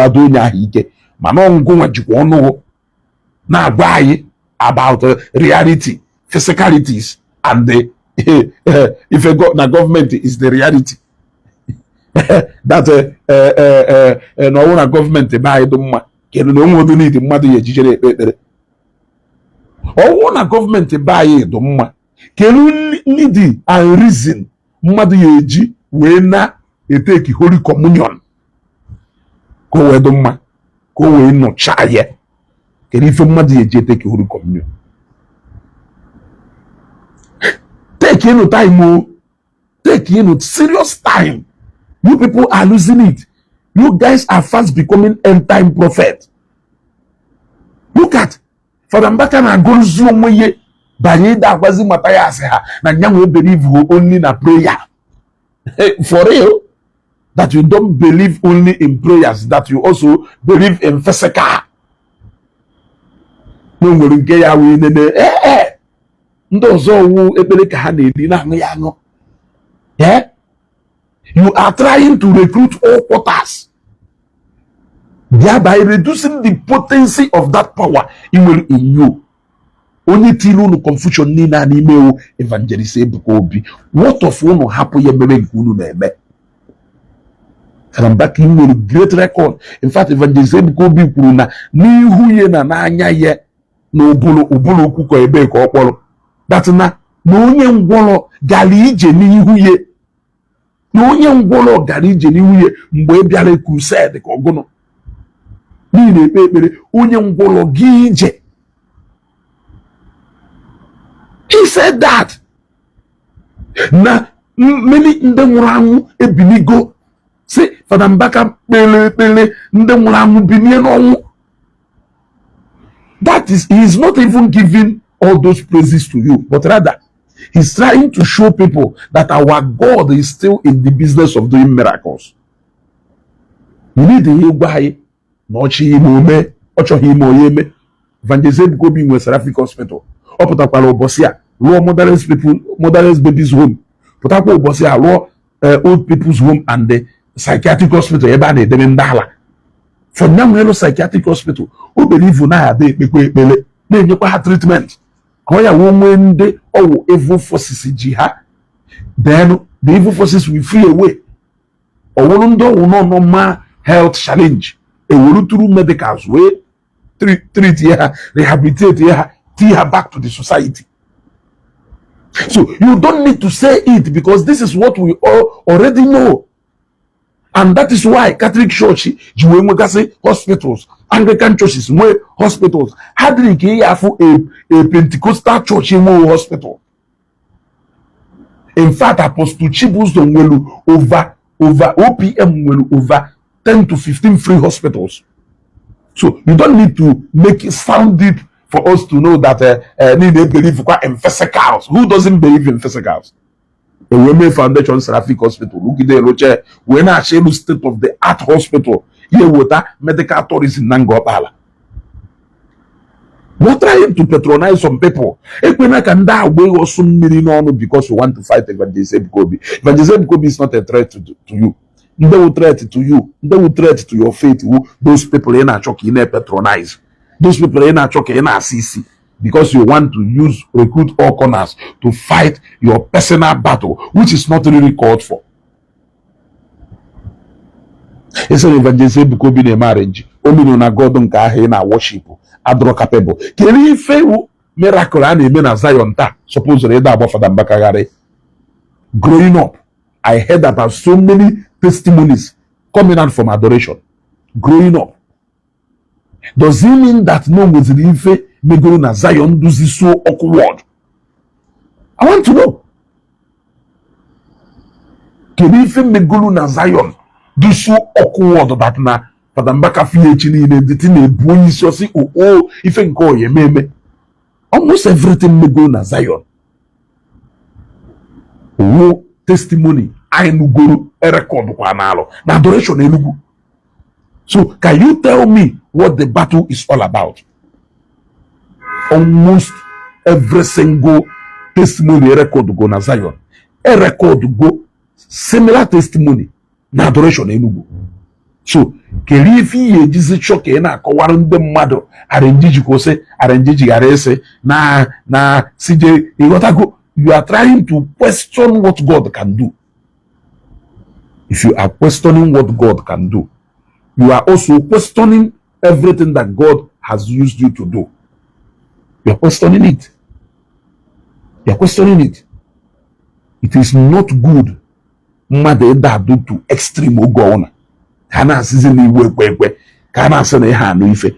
about reality, physicalities, and the if a government is the reality. That no one government by the ma can no one need the mother Ejike ekpekpere. Or one government by the ma can need and reason mother Eji when na take Holy Communion. Go where the ma go where no chaye. Can if mother Eji take Holy Communion? Take time, take serious time. You people are losing it. You guys are fast becoming end-time prophet. Look at Father Mbaka na Gonzo Moye Baye da Wazi Mataya Seha na Nyanwe believe only na prayer. For real, that you don't believe only in prayers, that you also believe in physical. No nwere nke ya we nene ndị ọzọ wu ekpere ka ha na-edi na aṅụ ya aṅụ. Yeah? You are trying to recruit all quarters, thereby reducing the potency of that power in you. Only till no confusion ni na n'ime evangelist Ebuka Obi. What of one happen ye mere nke unu na-eme? And back in a great record. In fact, evangelist Ebuka Obi kwuru na n'ihu ye na n'anya ye na obolo okuko ebe ka okporo. That na onye ngwolo gali ije n'ihu ye. Na onye ngwolo gali ije n'ihu ye mgbe bịara crusade ka ogono. Ni na-ekpe ekpere onye ngwolo gi ije. He said that. Na many ndị nwụrụ anwụ ebiligo. Say, Father Mbaka pele ndị nwụrụ anwụ bilie n'ọnwụ. That is, he is not even giving all those praises to you, but rather, he's trying to show people that our God is still in the business of doing miracles. You need to hear why not Chime, Ochohimo, Evangelist Ebuka Obi in Seraphic Hospital. Oputakwala Obosia, law motherless babies home. Potakwa Obosia, law old people's home and the psychiatric hospital. Ebane Demendala. For now, we have psychiatric hospital. Who believe na ade ekpekwe na enyekwa treatment. Koya women de evil forces jiha. Then the evil forces will flee away. Or will no normal health challenge. A will through medicals way treat here, rehabilitate here, take her back to the society. So you don't need to say it because this is what we all already know. And that is why Catholic Church, hospitals, Anglican churches, hospitals, hardly a Pentecostal church in hospital. In fact, Apostle Chibus don't over OPM over 10 to 15 free hospitals. So you don't need to make it sound deep for us to know that need to believe in physicals. Who doesn't believe in physicals? The Women Foundation Seraphic Hospital, look at the Roche, when I share the state of the art hospital, here water medical tourism Nangopala. We're trying to patronize some people. Because you want to fight Evangelist Ebuka Obi. Evangelist Ebuka Obi is not a threat to you. They will threat to you. They will threat to your faith. Those people in a choke in a patronize. Those people in a choke in a CC. Because you want to recruit all corners to fight your personal battle, which is not really called for. It's an Evangelist Ebuka Obi in marriage. Only na God don't na worship. Adro capable. Can you fail miracle and amen Zion ta? Supposedly that about Father Mbaka. Growing up, I heard about so many testimonies coming out from adoration. Growing up. Does it mean that no was the Meguru na Zion do this so awkward? I want to know. Can you feel Meguru na Zion do so awkward that na Father Mbaka feel chini in the thing a boy so see if you call ye meme. Almost everything Meguru na Zion. Testimony I nuguru a record kwa nalo na adoration elugu. So can you tell me what the battle is all about? Almost every single testimony record go na Zion. A record go similar testimony na adoration elugu. So kerifi ye jizi choke na akọwara ndị mmadụ arenjiji kose arenjiji garese na CJ igotago. You are trying to question what God can do. If you are questioning what God can do, you are also questioning everything that God has used you to do. You are questioning it. You are questioning it. It is not good. Mmadụ do to extreme ogo. Kana season iwe kana sene ha no ife.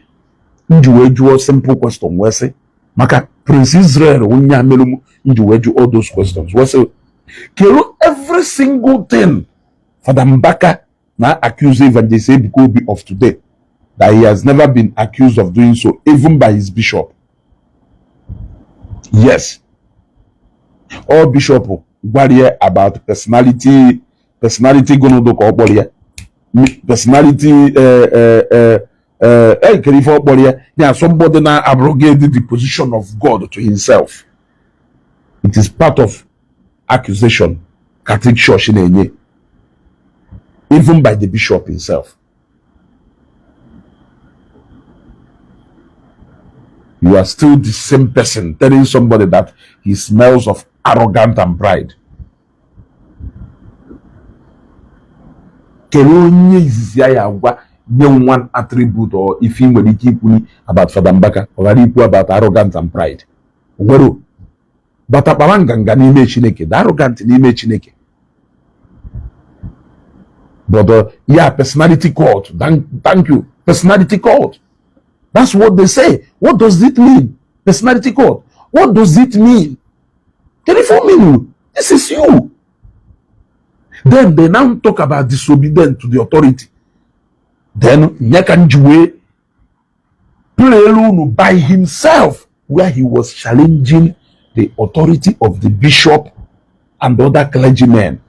Njuwe simple question we say. Maka Prince Israel wunya melumu njuwe all those questions. We say every single thing Father Mbaka now accused Evangelist Ebuka of today that he has never been accused of doing so, even by his bishop. Yes, all bishop worry about personality gonna do personality yeah, somebody now abrogated the position of God to himself. It is part of accusation, Catholic Church in Enye, even by the bishop himself. You are still the same person telling somebody that he smells of arrogance and pride. One attribute or if he will keep about Father Mbaka or about arrogance and pride. But the arrogant n'ime Chineke. But yeah, personality cult. Thank you. Personality cult. That's what they say. What does it mean? Personality cult. What does it mean? Can you mean? This is you. Then they now talk about disobedience to the authority. Then Nyakanjuwe played by himself, where he was challenging the authority of the bishop and other clergymen.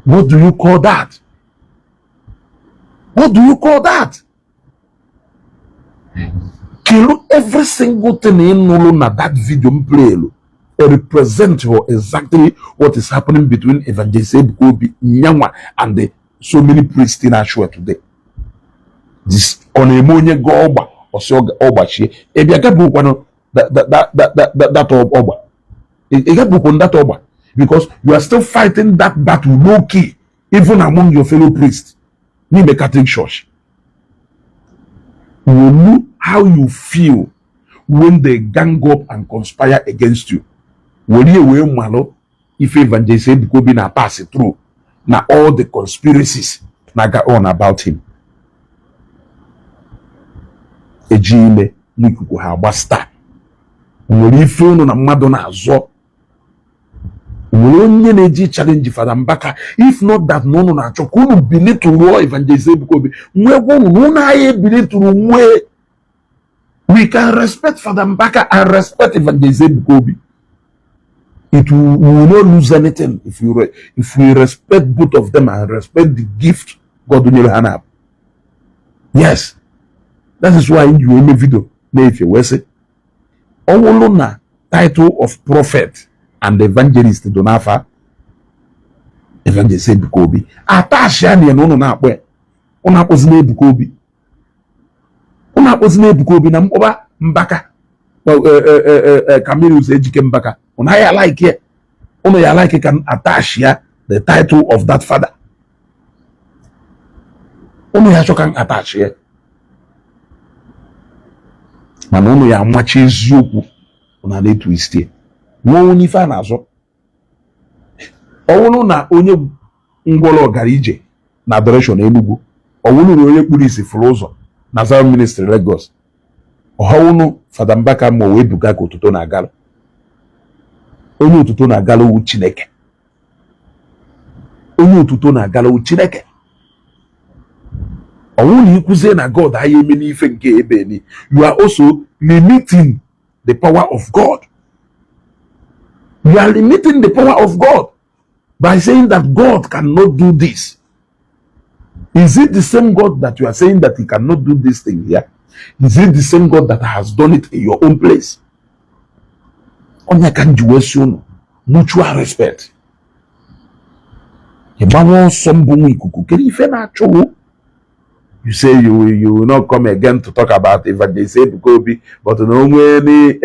What do you call that? What do you call that? Kill every single thing in that video play represent exactly what is happening between Evangelist Ebuka Nyanwa and the so many priests in Ashua today. This on a money go or so oba she if you get book one that oba you get book on that oba because you are still fighting that battle low key even among your fellow priests. Ni the Catholic Church. You know how you feel when they gang up and conspire against you. When you will malo if Evangelist Ebuka be na pass it through now all the conspiracies na go on about him. Ejike Nwaikuku ha gbasta nwere ife unu na mmadụ na-azọ nwere onye na-eji challenge Father Mbaka if not that no unu na-achọ ka unu bilitụrụ Evangelist Ebuka nwegwe unu na ya bilitụrụ nwe. We can respect Father Mbaka and respect Evangelist Ebuka. We will not lose anything if we respect both of them and respect the gift God will have. Yes. That is why you in the video, if you will say, Owolona title of prophet and evangelist Donafa, Evangelist Ebuka. Atasha ni no na akwe. Ona pozina Ebuka. Ona pozina Ebuka na mkoba Mbaka. Kamilu Ejike Mbaka. Ona ya like it. Ona ya like it can attach the title of that father. Ona ya can attach here. Mana unu ya amachi eziokwu una na-twist ye nwa onye ife a na-azọ ọwụrụ na onye ngwọrọ gara ije na adoration Enugu ọwụrụ na onye kpuru isi fụrụ ụzọ na Zion Ministry Lagos ọhụrụ Father Mbaka ma wee buga ka otuto na-agala onye otuto na-agala wu Chineke onye otuto na-agala wu Chineke. Na God you are also limiting the power of God. You are limiting the power of God by saying that God cannot do this. Is it the same God that you are saying that he cannot do this thing here? Is it the same God that has done it in your own place? Only can you mutual respect. You say you will not come again to talk about Evangelist Ebuka, but no any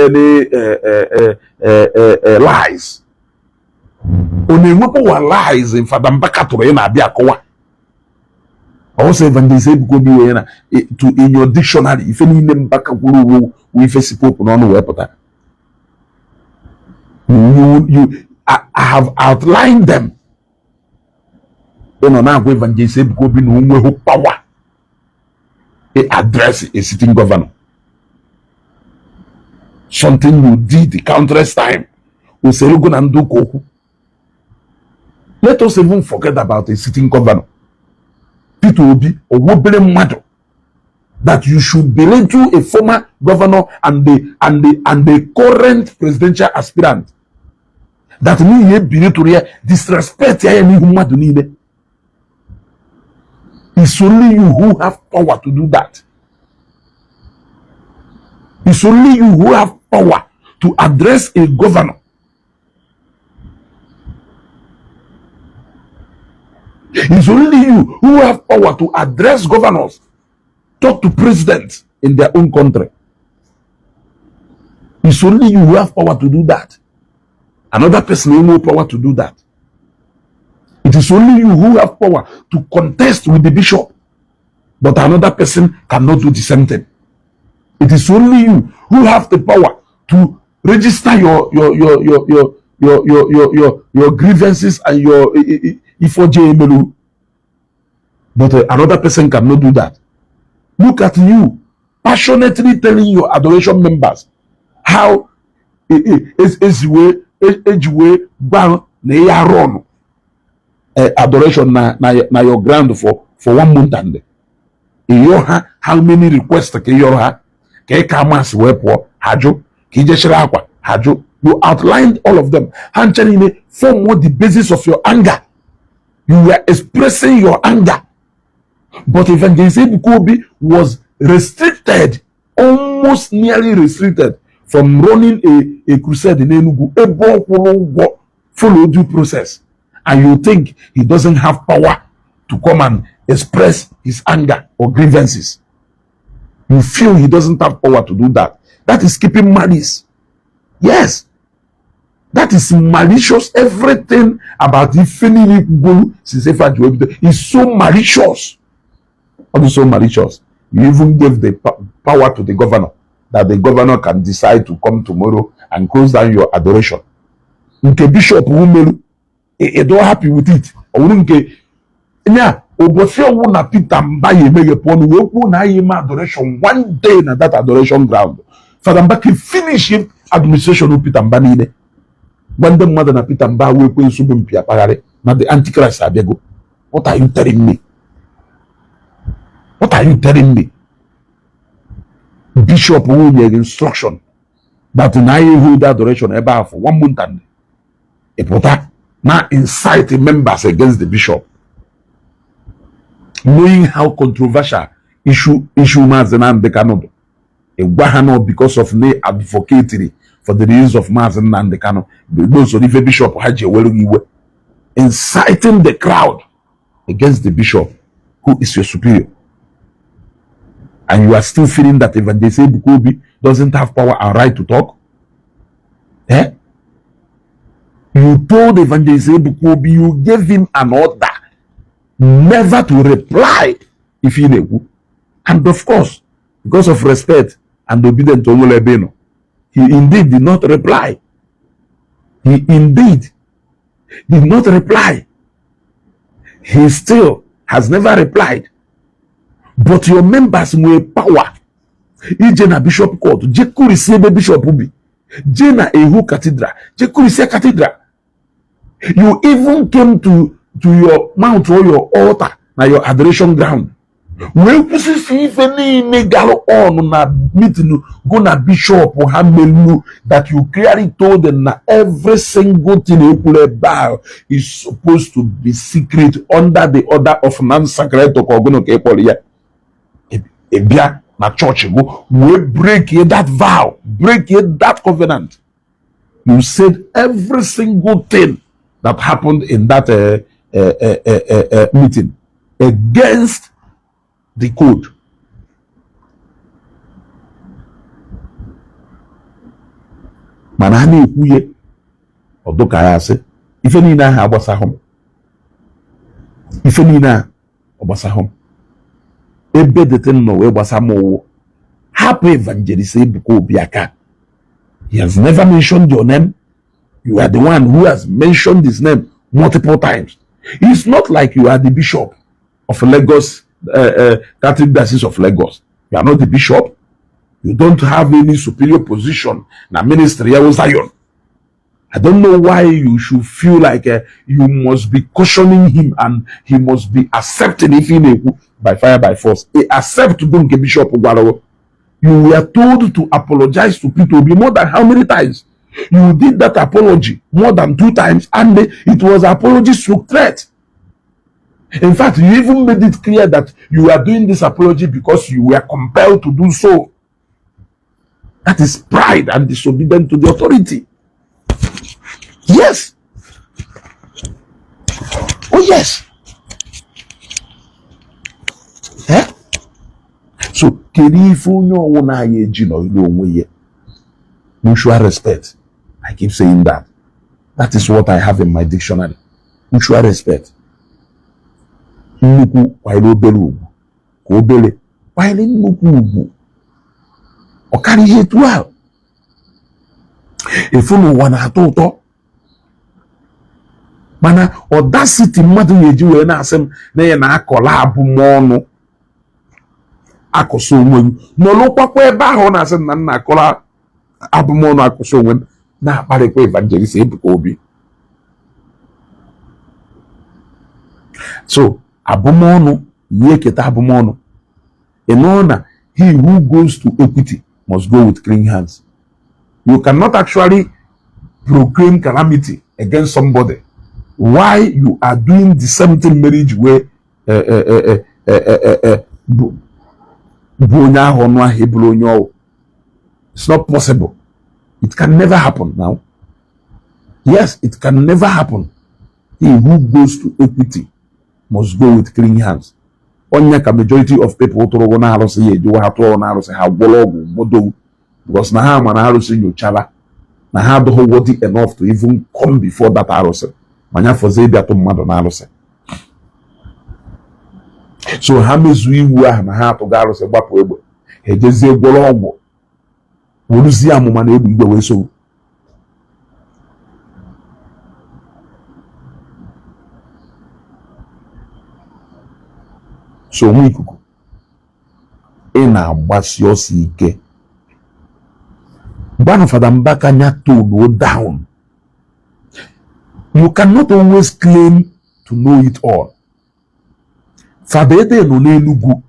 lies. Only were lies in Father Mbaka to na bia kowa. Also Evangelist Ebuka to in your dictionary if any name Mbaka guru we face pope no no wepota. I have outlined them. Now Evangelist Ebuka no nwe power. Address a sitting governor. Something you did the countless time. We say you go and do koku. Let us even forget about a sitting governor. Peter Obi or Wobele Mado. That you should belittle a former governor and the current presidential aspirant. That means you belittle disrespect any human to need. It's only you who have power to do that. It's only you who have power to address a governor. It's only you who have power to address governors. Talk to presidents in their own country. It's only you who have power to do that. Another person has no power to do that. It is only you who have power to contest with the bishop, but another person cannot do the same thing. It is only you who have the power to register your grievances and your ifojemelu, but another person cannot do that. Look at you passionately telling your adoration members how Ejike Mbaka adoration na your ground for 1 month and how many requests can you have? You outlined all of them. Form what the basis of your anger. You were expressing your anger. But Evangelist Kobe was restricted, almost nearly restricted from running a crusade in Enugu. Follow due process. And you think he doesn't have power to come and express his anger or grievances. You feel he doesn't have power to do that. That is keeping malice. Yes. That is malicious. Everything about the is so malicious. Also malicious. You even gave the power to the governor, that the governor can decide to come tomorrow and close down your adoration. Nke bishop Umelu, don't happy with it. Na Peter Mbaye make upon woku na yema adoration one day na that adoration ground. Father Mbaka finish him administration of Peter Mbaye. When the mother na Peter Mbaye woku insube mpia pagare na the antichrist abego. What are you telling me? What are you telling me? Bishop will give instruction that na you hold adoration eba for 1 month and a pota now inciting members against the bishop. Knowing how controversial issue Mazen the Kano, a Wahano because of ne advocating for the use of Mazen and the Kano, those of the bishop Haji well inciting the crowd against the bishop who is your superior. And you are still feeling that Evangelist Kobe doesn't have power and right to talk? Eh? You told Evangelist Kobe, you gave him an order never to reply if he knew. And of course, because of respect and obedience to Olebeno, he indeed did not reply. He indeed did not reply. He still has never replied. But your members were power. Ijena Bishop Court, Jekuri Sebe Bishop Ubi, Jena Ehu Cathedral, Jekuri Se Cathedral. You even came to your mount or your altar, na your adoration ground. When you see even galo on na meeting, go na bishop or hamelu that you clearly told them that every single thing you could bow is supposed to be secret under the order of non-sacred to Kogono Kepolia. Ebia na church go we break that vow, break that covenant. You said every single thing that happened in that meeting against the code. Manani ekuye odoka ya se ife ni na ha agbasa hom. Ife ni na agbasa hom. Ebe de ten no we gbasa mo. Happy Evangelist Biaka. He has never mentioned your name. You are the one who has mentioned his name multiple times. It's not like you are the bishop of Lagos, Catholic Diocese of Lagos. You are not the bishop. You don't have any superior position. Na ministry ya Zion. I don't know why you should feel like you must be cautioning him and he must be accepting if he by fire by force. Accept to don't get Bishop Ogwaro. You were told to apologize to Peter Obi more than how many times? You did that apology more than 2 times, and it was apology stroke threat. In fact, you even made it clear that you are doing this apology because you were compelled to do so. That is pride and disobedience to the authority. Yes. Oh, yes. Eh? So, mutual respect. I keep saying that. That is what I have in my dictionary. Mutual respect. Nnukwu kwanyere obere ugwu ka obere kwanyere nnukwu ugwu. Ọ karịa ihe etu ahụ. Efu n'ụwa na-atọ ụtọ. Mana audacity mmadụ na-eji wee na-asị m na ya na-akọla abụmọnụ akụsị onwe m. N'ọlụkwakwa ebe ahụ na-asị m na m na-akọla abụmọnụ akụsị onwe m na-akparịkwa evangelist Ebuka Obi. So, abụmọnụ, ihe keta abụmọnụ. You know na he who goes to equity must go with clean hands. You cannot actually proclaim calamity against somebody while you are doing the same thing marriage where it's not possible. It can never happen now. Yes, it can never happen. He who goes to equity must go with clean hands. Only a majority of people to go na say you have to na say how bodo because na ha man arose in your chala na ha do worthy enough to even come before that arose. Manya for say that to mmadụ na arose. So ha mezu iwu ahụ na ha to ga arose gbapụ egbe. Ejezie gwọrọ ọgwụ. Woruzie amụma na egbe igbe wee so. So Nwaikuku ị na-agbasi ọsọ ike. Gbanụ Fada Mbaka nya tone down. You cannot always claim to know it all. Fada Ede nọ n'Enugu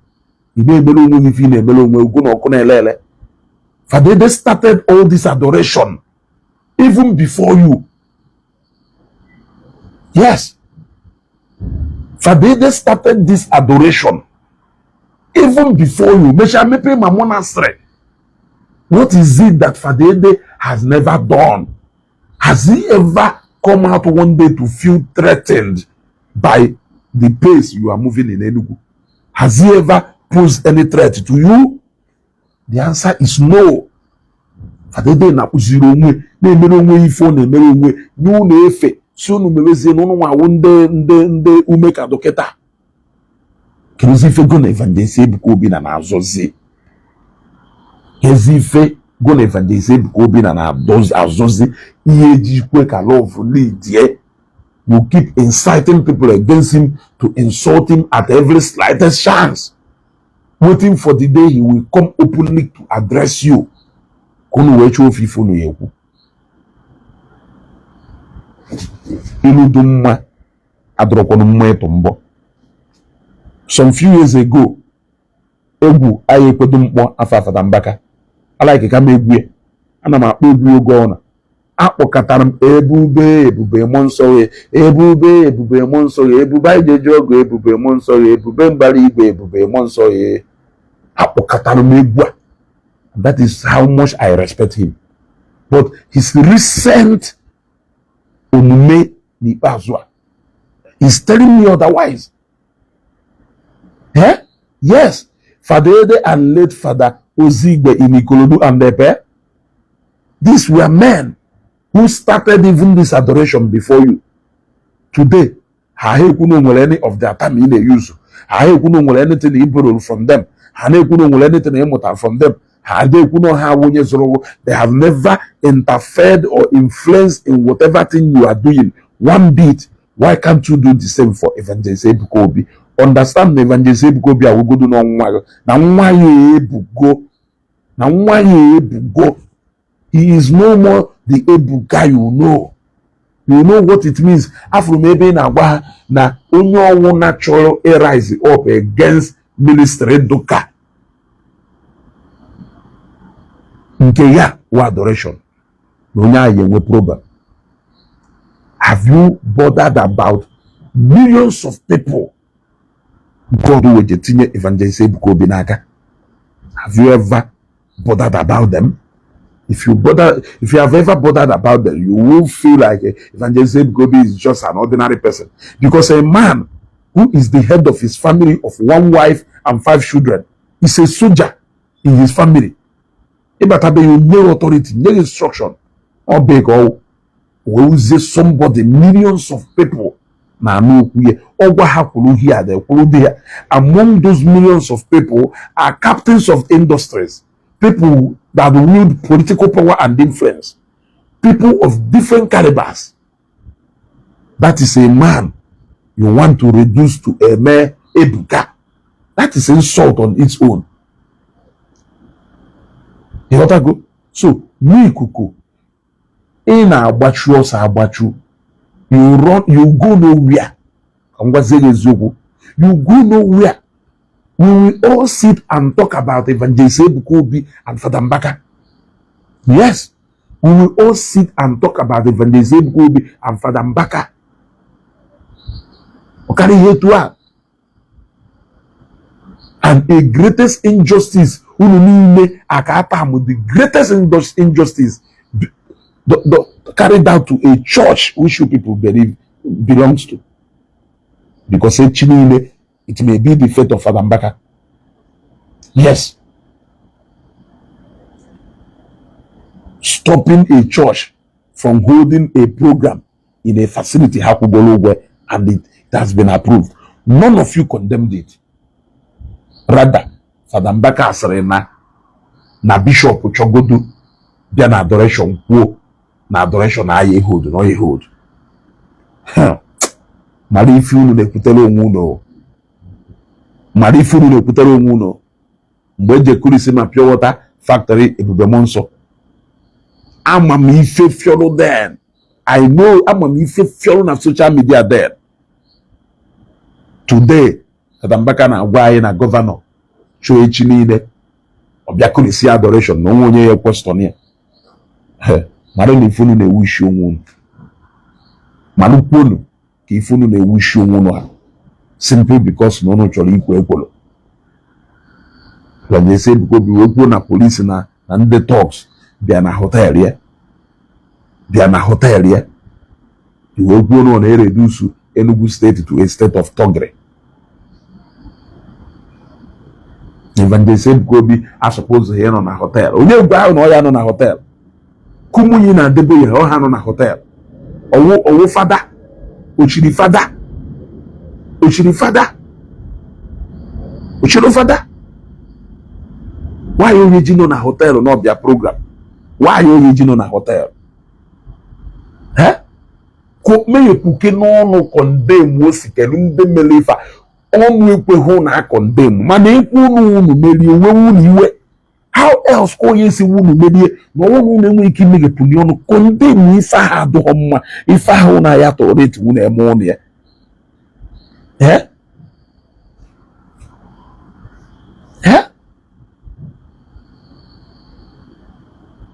ị na-emere onwe gị ife ị na-emere onwe ugwu na ọkụ na-elele. Fada Ede started all this adoration even before you. Yes. Fada Ede started this adoration even before you. Meshamepe ma monastery. What is it that Fada Ede has never done? Has he ever come out one day to feel threatened by the pace you are moving in Enugu? Has he ever posed any threat to you? The answer is no. Fada Ede na-akụziri onwe na-emere onwe ife ọ na-emere onwe nye unu efe si unu mewezie na unu nwawo ndị ume ka dọkịta. Kezi ife go na evangelist Ebuka Obi na na-azọzi. Kezi ife go na evangelist Ebuka Obi na na-azọzi ihe ejikwe ka love lead ye. You keep inciting people against him to insult him at every slightest chance, waiting for the day he will come openly to address you. Kunu wechu ofifo no yeku. Ilu dumma adrokono mma etombo. Some few years ago, egwu aye kwedumpo afa Fada Mbaka. Ala ike ka megwe. Ana m akpọ egwu ogo ona. Akpọkatara m ebube mmụọ nsọ ya, ebube mmụọ nsọ ya, ebube ijeje ogo, ebube mmụọ nsọ ya, ebube mbara igwe, ebube mmụọ nsọ ya. Akpọkatara m egwu a. That is how much I respect him. But his recent omume n'ikpeazụ a is telling me otherwise. Eh? Yes. Fada Ede and late Fada Ozigbe in Ikorodu and Epe. These were men who started even this adoration before you. Today, ha ekuno nwere any of their time in the use. Ha ekuno nwere anything you borrow from them. Ha ekuno nwere anything you muta from them. Ha ekuno ha wonye zoro. They have never interfered or influenced in whatever thing you are doing. One bit. Why can't you do the same for Evangelist Ebuka Obi? Understand the Evangelist Ebuka Obi will go do no nwa. Na nwa ye ebugo. Na nwa ye ebugo. He is no more the Ebuka you know. You know what it means. Afro maybe na onye owu natural rise up against ministry doka. Nke ya wa adoration. Onye ayenwe problem. Have you bothered about millions of people God will continue evangelist Ebuka Obinaka? Have you ever bothered about them? If you have ever bothered about them, you will feel like evangelist Ebuka is just an ordinary person. Because a man who is the head of his family of 1 wife and 5 children is a soldier in his family. Ibatabe you no authority, no instruction, or beg or will say somebody, millions of people. Among those millions of people are captains of industries, people that wield political power and influence, people of different calibers. That is a man you want to reduce to a mere Ebuka. That is insult on its own. You want to go? So, Nwaikuku, in a bachu, you run, you go nowhere. You go nowhere. We will all sit and talk about Evangelist Ebuka and Father Mbaka. Yes, we will all sit and talk about Evangelist Ebuka and Father Mbaka. And a greatest injustice, the greatest injustice carried out to a church which you people believe belongs to. Because it may be the fate of Father Mbaka. Yes. Stopping a church from holding a program in a facility, and it has been approved. None of you condemned it. Rather, Father Mbaka Asarena, na Bishop Chogodu, then adoration, na adoration aye hold, no ye hold. Mari ifunu ne kutelo muno. Mari ifunu ne kutelo muno. Mbeje kulisi ma pure water factory ebube monso. Ama mi ife fiolo then. I know ama mi ife fiolo na social media then. Today, Mbaka na agwa na governor cho echi niile obia kulisi adoration no onye ye question ya. Mari ni ifunu ne wish onwu. Manu kwonu ifunu na wish onwu simply because no chọrọ ikwu ekwolo. When they say because we go na police na the talks bịa na hotel ya. You go no na reduce Enugu state to a state of toggery. Even they say Gobi I suppose here on a hotel. Onye gwa no ya no na hotel. Kumunyi na debe ya o ha no na hotel. Owo fada. Ochiri fada. Why you region on a hotel not their program? Why you region on a hotel? Ko me puke no condemn wosi kelunde melefa. Onwe kwe ho na condemn. Mana ekwu no meli we niwe. How else ko yesi wunu meli no wonu na nwe iki mege puni ono condemn ifa ha do homma. Ifa ha na ya to rate wunu emo on ye.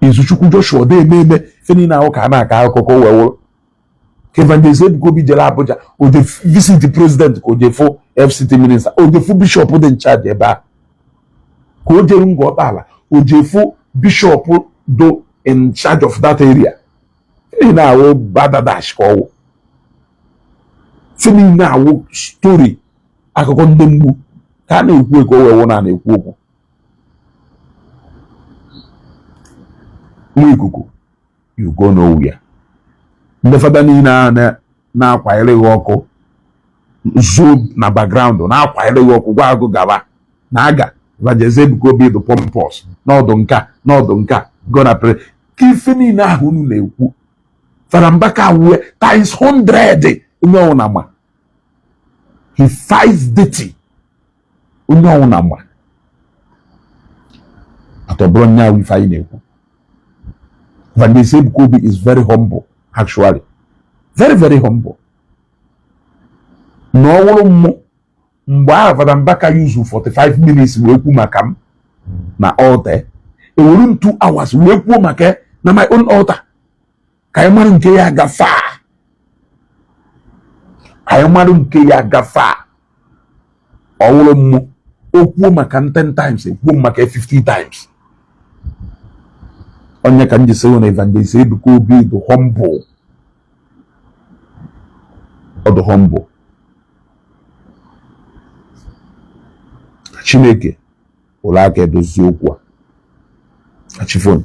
Izuchukwu Joshua de meme feni na oka na aka akoko wewo Evangelist Ebuka bi jela Abuja o de visit the president ko je fo FCT minister o de fo bishop de in charge eba ko je ngo bala o je fo bishop do in charge of that area feni na wo badadash ko feni na wo story akoko ndembu ka na ekwu ko wewo na ekwu okwu Nwaikuku, you go nowhere. The father na akwanyere ọkụ zoom na background na akwanyere ọkụ gwa agụ gaba na aga Evangelist Ebuka be the pompous n'ọdụ nka gonna pray kifini na ahụ na-ekwu Father Mbaka we times 100 onye ọwụ na ma he fights dirty onye ọwụ na ma atọbụrụ nya wi fa na-ekwu Evangelist Ebuka Obi is very humble, actually. Very, very humble. No one Nwabe Mbaka use 45 minutes weku makam na altar. E wuru 2 hours weku make na my own altar. Kayo manu nke ya gafa. Kayo manu nke ya gafa. Owolo mu okwu maka 10 times, okwu maka 50 times. Onye kan jise wona Evangelist Ebuka Obi the humble. Or the humble. Chineke ụlọ aka edozi okwu a achifon